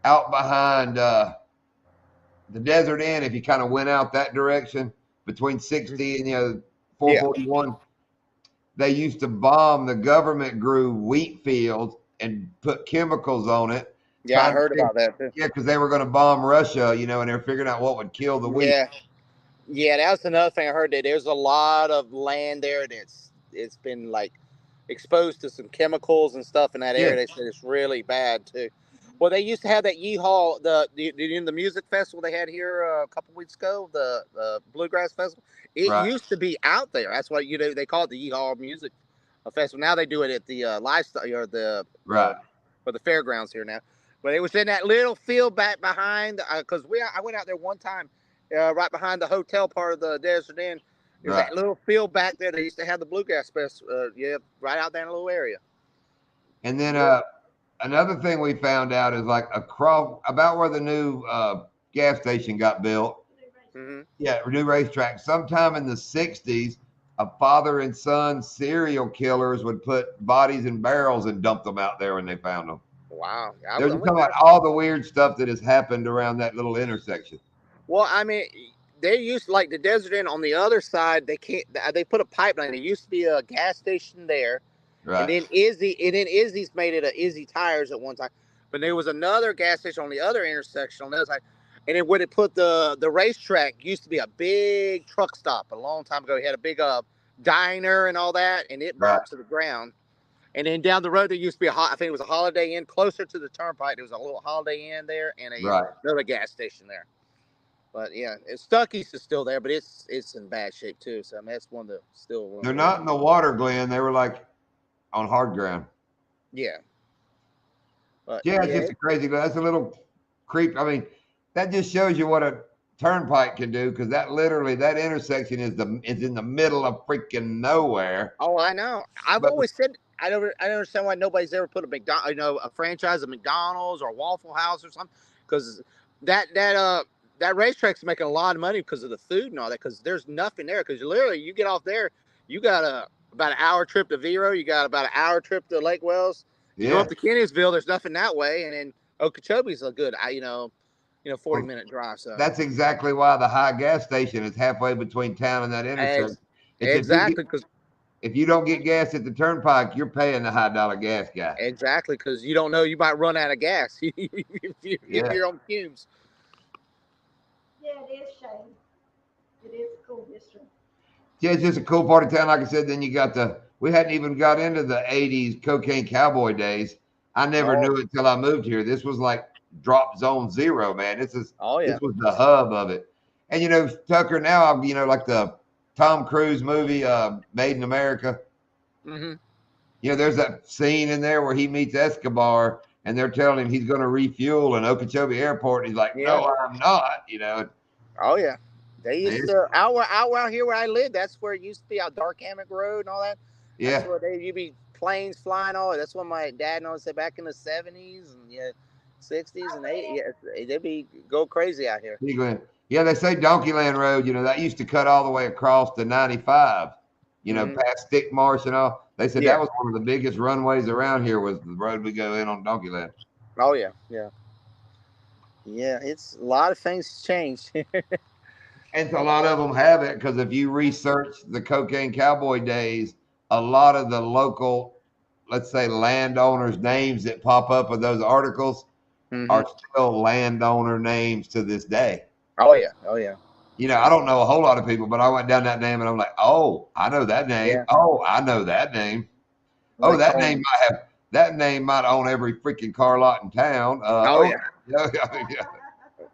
[SPEAKER 1] out behind the Desert Inn, if you kind of went out that direction between 60 and
[SPEAKER 3] yeah,
[SPEAKER 1] 441, they used to bomb. The government grew wheat fields and put chemicals on it,
[SPEAKER 3] yeah. I
[SPEAKER 1] trying to
[SPEAKER 3] heard about that too.
[SPEAKER 1] yeah, because they were going to bomb Russia, and they're figuring out what would kill the wheat.
[SPEAKER 3] Yeah, yeah. That was another thing I heard that there's a lot of land there that's it's been like exposed to some chemicals and stuff in that
[SPEAKER 1] Yeah,
[SPEAKER 3] area. They said it's really bad too. Well, they used to have that Yeehaw, the music festival they had here a couple weeks ago, the Bluegrass Festival. It
[SPEAKER 1] right,
[SPEAKER 3] used to be out there. That's why they call it the Yeehaw Music Festival. Now they do it at the lifestyle or
[SPEAKER 1] right.
[SPEAKER 3] for the fairgrounds here now. But it was in that little field back behind because I went out there one time, right behind the hotel part of the Desert Inn. There's
[SPEAKER 1] Right.
[SPEAKER 3] that little field back there. They used to have the Bluegrass Festival. Yeah, right out there in a little area.
[SPEAKER 1] And then
[SPEAKER 3] Really?
[SPEAKER 1] another thing we found out is like across about where the new gas station got built.
[SPEAKER 3] Mm-hmm.
[SPEAKER 1] Yeah, new racetrack. Sometime in the '60s, a father and son serial killers would put bodies in barrels and dump them out there when they found them.
[SPEAKER 3] Wow.
[SPEAKER 1] They're just
[SPEAKER 3] Went
[SPEAKER 1] talking about
[SPEAKER 3] there.
[SPEAKER 1] all the weird stuff that has happened around that little intersection.
[SPEAKER 3] Well, I mean, they used like the Desert Inn on the other side. They can't. They put a pipeline. There used to be a gas station there, and
[SPEAKER 1] Right,
[SPEAKER 3] then Izzy's made it a Izzy Tires at one time. But there was another gas station on the other intersection on the other side. And then where they put the racetrack used to be a big truck stop a long time ago. It had a big diner and all that, and it
[SPEAKER 1] right,
[SPEAKER 3] burnt to the ground. And then down the road there used to be I think it was a Holiday Inn closer to the turnpike. There was a little Holiday Inn there and
[SPEAKER 1] right.
[SPEAKER 3] another gas station there. But yeah, Stuckey's is still there, but it's in bad shape too. So I mean, that's still one of
[SPEAKER 1] They're
[SPEAKER 3] the ones.
[SPEAKER 1] not in the water, Glenn. They were like on hard ground.
[SPEAKER 3] Yeah, but
[SPEAKER 1] Yeah, it's
[SPEAKER 3] yeah,
[SPEAKER 1] just a crazy. That's a little creep. I mean, that just shows you what a turnpike can do because that intersection is in the middle of freaking nowhere.
[SPEAKER 3] oh, I know. I've
[SPEAKER 1] But
[SPEAKER 3] always said I don't understand why nobody's ever put a a franchise of McDonald's or Waffle House or something, because that that uh that racetrack's making a lot of money because of the food and all that. Because there's nothing there. Because literally, you get off there, you got about an hour trip to Vero. You got about an hour trip to Lake Wells. You go
[SPEAKER 1] yeah,
[SPEAKER 3] up to Kennisville, there's nothing that way, and then Okeechobee's a good, 40-minute drive. So
[SPEAKER 1] that's exactly why the high gas station is halfway between town and that intersection. It's
[SPEAKER 3] exactly because
[SPEAKER 1] if you don't get gas at the turnpike, you're paying the high dollar gas guy.
[SPEAKER 3] exactly because you don't know you might run out of gas if
[SPEAKER 1] Yeah.
[SPEAKER 3] you're on fumes.
[SPEAKER 2] Yeah, it is shame. It is a cool history.
[SPEAKER 1] Yeah, it's just a cool part of town. Like I said, then you got we hadn't even got into the 80s cocaine cowboy days. I never
[SPEAKER 3] Oh,
[SPEAKER 1] knew it till I moved here. This was like drop zone zero, man.
[SPEAKER 3] oh
[SPEAKER 1] This
[SPEAKER 3] yeah.
[SPEAKER 1] was the hub of it. And Tucker, now, like the Tom Cruise movie, Made in America.
[SPEAKER 3] Hmm.
[SPEAKER 1] There's that scene in there where he meets Escobar and they're telling him he's going to refuel in Okeechobee Airport. And he's like,
[SPEAKER 3] Yeah.
[SPEAKER 1] no, I'm not.
[SPEAKER 3] Oh yeah. They used
[SPEAKER 1] It's,
[SPEAKER 3] to out here where I live. That's where it used to be out Dark Hammock Road and all that. That's
[SPEAKER 1] yeah.
[SPEAKER 3] where you'd be planes flying all. That's what my dad knows. Said back in the 70s and yeah, 60s and 80s. Yeah, they'd be go crazy out here.
[SPEAKER 1] Yeah, they say Donkeyland Road, that used to cut all the way across to 95,
[SPEAKER 3] Hmm.
[SPEAKER 1] past Stick Marsh and all. They said that
[SPEAKER 3] Yeah.
[SPEAKER 1] was one of the biggest runways around here was the road we go in on Donkeyland.
[SPEAKER 3] Oh yeah. Yeah. Yeah. It's a lot of things changed.
[SPEAKER 1] And a lot of them have it because if you research the cocaine cowboy days, a lot of the local, let's say, landowners' names that pop up with those articles
[SPEAKER 3] Hmm.
[SPEAKER 1] are still landowner names to this day.
[SPEAKER 3] Oh yeah. Oh yeah.
[SPEAKER 1] I don't know a whole lot of people, but I went down that name and I'm like, oh, I know that name.
[SPEAKER 3] Yeah.
[SPEAKER 1] Oh, I know that name.
[SPEAKER 3] Well,
[SPEAKER 1] Oh,
[SPEAKER 3] they call them.
[SPEAKER 1] that name might own every freaking car lot in town.
[SPEAKER 3] Oh yeah.
[SPEAKER 1] Yeah,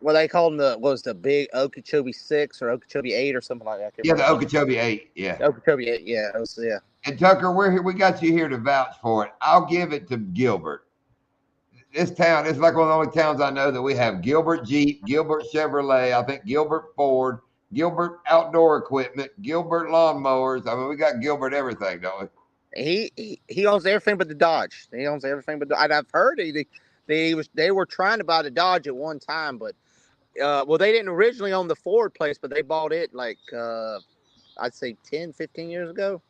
[SPEAKER 3] Well, they called them the big Okeechobee 6 or Okeechobee 8 or something like that. I can't
[SPEAKER 1] yeah, the
[SPEAKER 3] remember.
[SPEAKER 1] Okeechobee 8. Yeah.
[SPEAKER 3] Okeechobee 8. Yeah. It was, yeah.
[SPEAKER 1] And Tucker, we're here. We got you here to vouch for it. I'll give it to Gilbert. This town is like one of the only towns I know that we have Gilbert Jeep, Gilbert Chevrolet, I think Gilbert Ford, Gilbert Outdoor Equipment, Gilbert Lawnmowers. I mean, we got Gilbert everything, don't we?
[SPEAKER 3] He owns everything but the Dodge. He owns everything but I've heard they were trying to buy the Dodge at one time, but well, they didn't originally own the Ford place, but they bought it like I'd say 10, 15 years ago.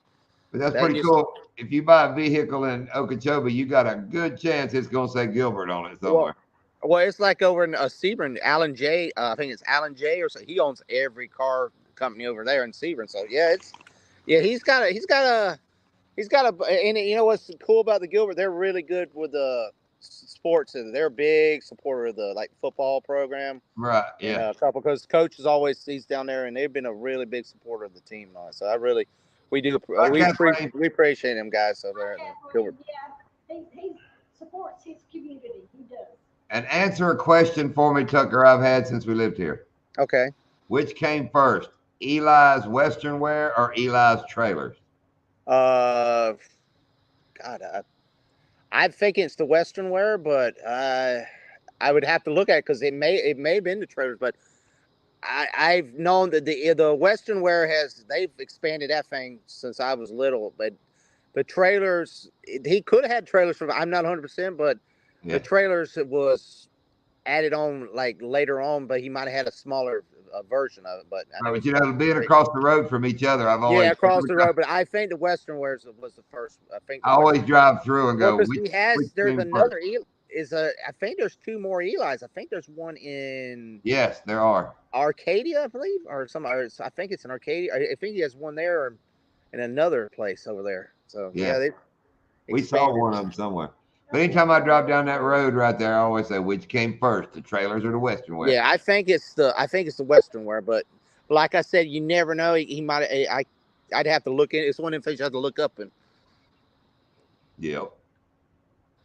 [SPEAKER 1] But that's
[SPEAKER 3] That
[SPEAKER 1] pretty
[SPEAKER 3] used
[SPEAKER 1] cool. If you buy a vehicle in Okeechobee, you got a good chance it's going to say Gilbert on it
[SPEAKER 3] well,
[SPEAKER 1] somewhere.
[SPEAKER 3] well, it's like over in Sebring, Alan J. I think it's Alan J. or so. He owns every car company over there in Sebring. So yeah, he's got a, and you know what's cool about the Gilbert? They're really good with the sports. They're a big supporter of the like football program.
[SPEAKER 1] Right,
[SPEAKER 3] And
[SPEAKER 1] yeah.
[SPEAKER 3] a couple because coach is always he's down there, and they've been a really big supporter of the team. And all that. So we do
[SPEAKER 1] Right, Kathleen.
[SPEAKER 3] we appreciate them guys over there.
[SPEAKER 2] I
[SPEAKER 3] At
[SPEAKER 2] have
[SPEAKER 3] Gilbert.
[SPEAKER 2] one, yeah. He supports his community. He does.
[SPEAKER 1] And answer a question for me, Tucker, I've had since we lived here.
[SPEAKER 3] Okay.
[SPEAKER 1] Which came first, Eli's Western Wear or Eli's Trailers?
[SPEAKER 3] Uh, God, I'm thinking it's the Western wear, but I would have to look at it because it may have been the trailers, but I've known that the Western wear they've expanded that thing since I was little, but the trailers he could have had trailers from I'm not 100%, but the
[SPEAKER 1] Yeah.
[SPEAKER 3] trailers was added on like later on, but he might have had a smaller version of it. But I
[SPEAKER 1] Right,
[SPEAKER 3] know
[SPEAKER 1] but
[SPEAKER 3] it's
[SPEAKER 1] being across the road from each other,
[SPEAKER 3] yeah across the road. But I think the Western wear was the first. I think
[SPEAKER 1] I
[SPEAKER 3] the Western.
[SPEAKER 1] always drive through and
[SPEAKER 3] Well,
[SPEAKER 1] go,
[SPEAKER 3] because
[SPEAKER 1] which
[SPEAKER 3] there's
[SPEAKER 1] came first?
[SPEAKER 3] another I think there's two more Eli's. I think there's one in
[SPEAKER 1] Yes, there are.
[SPEAKER 3] Arcadia, I believe, or I think it's in Arcadia. I think he has one there or in another place over there. So
[SPEAKER 1] Yeah.
[SPEAKER 3] yeah, they
[SPEAKER 1] We saw
[SPEAKER 3] expanded.
[SPEAKER 1] one of them somewhere. But anytime I drive down that road right there, I always say, which came first, the trailers or the Western Wear?
[SPEAKER 3] Yeah, I think it's the Western wear, but like I said, you never know. He might. I'd have to look in. It's one of the things I have to look up and.
[SPEAKER 1] Yep.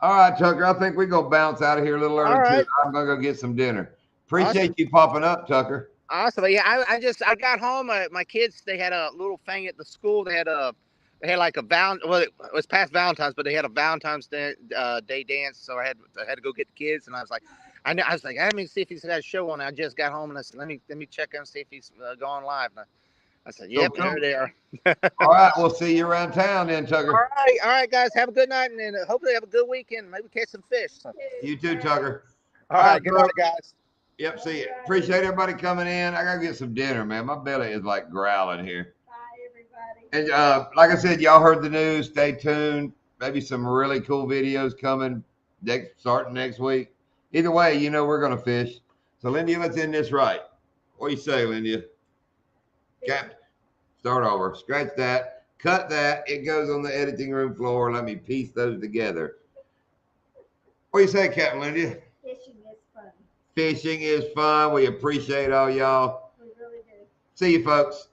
[SPEAKER 1] All right, Tucker, I think we're going to bounce out of here a little
[SPEAKER 3] All
[SPEAKER 1] early, too.
[SPEAKER 3] right,
[SPEAKER 1] I'm going to go get some dinner.
[SPEAKER 3] awesome.
[SPEAKER 1] Appreciate you popping up, Tucker.
[SPEAKER 3] Awesome. Yeah, I got home. My kids they had a little thing at the school. They had like a well, it was past Valentine's, but they had a Valentine's Day dance. So I had to go get the kids, and I was like, I was like, let me see if he's had a show on. I just got home, and I said, let me check and see if he's going live. And I said, yep,
[SPEAKER 1] Cool.
[SPEAKER 3] there they are.
[SPEAKER 1] All right, we'll see you around town then, Tucker.
[SPEAKER 3] All right, guys, have a good night, and hopefully have a good weekend. Maybe catch some fish. So.
[SPEAKER 1] You too, Tucker.
[SPEAKER 3] All right, good night, guys.
[SPEAKER 1] Yep, see you. Appreciate everybody coming in. I got to get some dinner, man. My belly is like growling here.
[SPEAKER 2] Bye, everybody.
[SPEAKER 1] And like I said, y'all heard the news. Stay tuned. Maybe some really cool videos coming starting next week. Either way, we're going to fish. So, Lindy, let's end this right. What do you say, Lindy? Cap, start over. Scratch that. Cut that. It goes on the editing room floor. Let me piece those together. What do you say, Captain Lindy?
[SPEAKER 2] Fishing is fun.
[SPEAKER 1] Fishing is fun. We appreciate all y'all.
[SPEAKER 2] We really do.
[SPEAKER 1] See you, folks.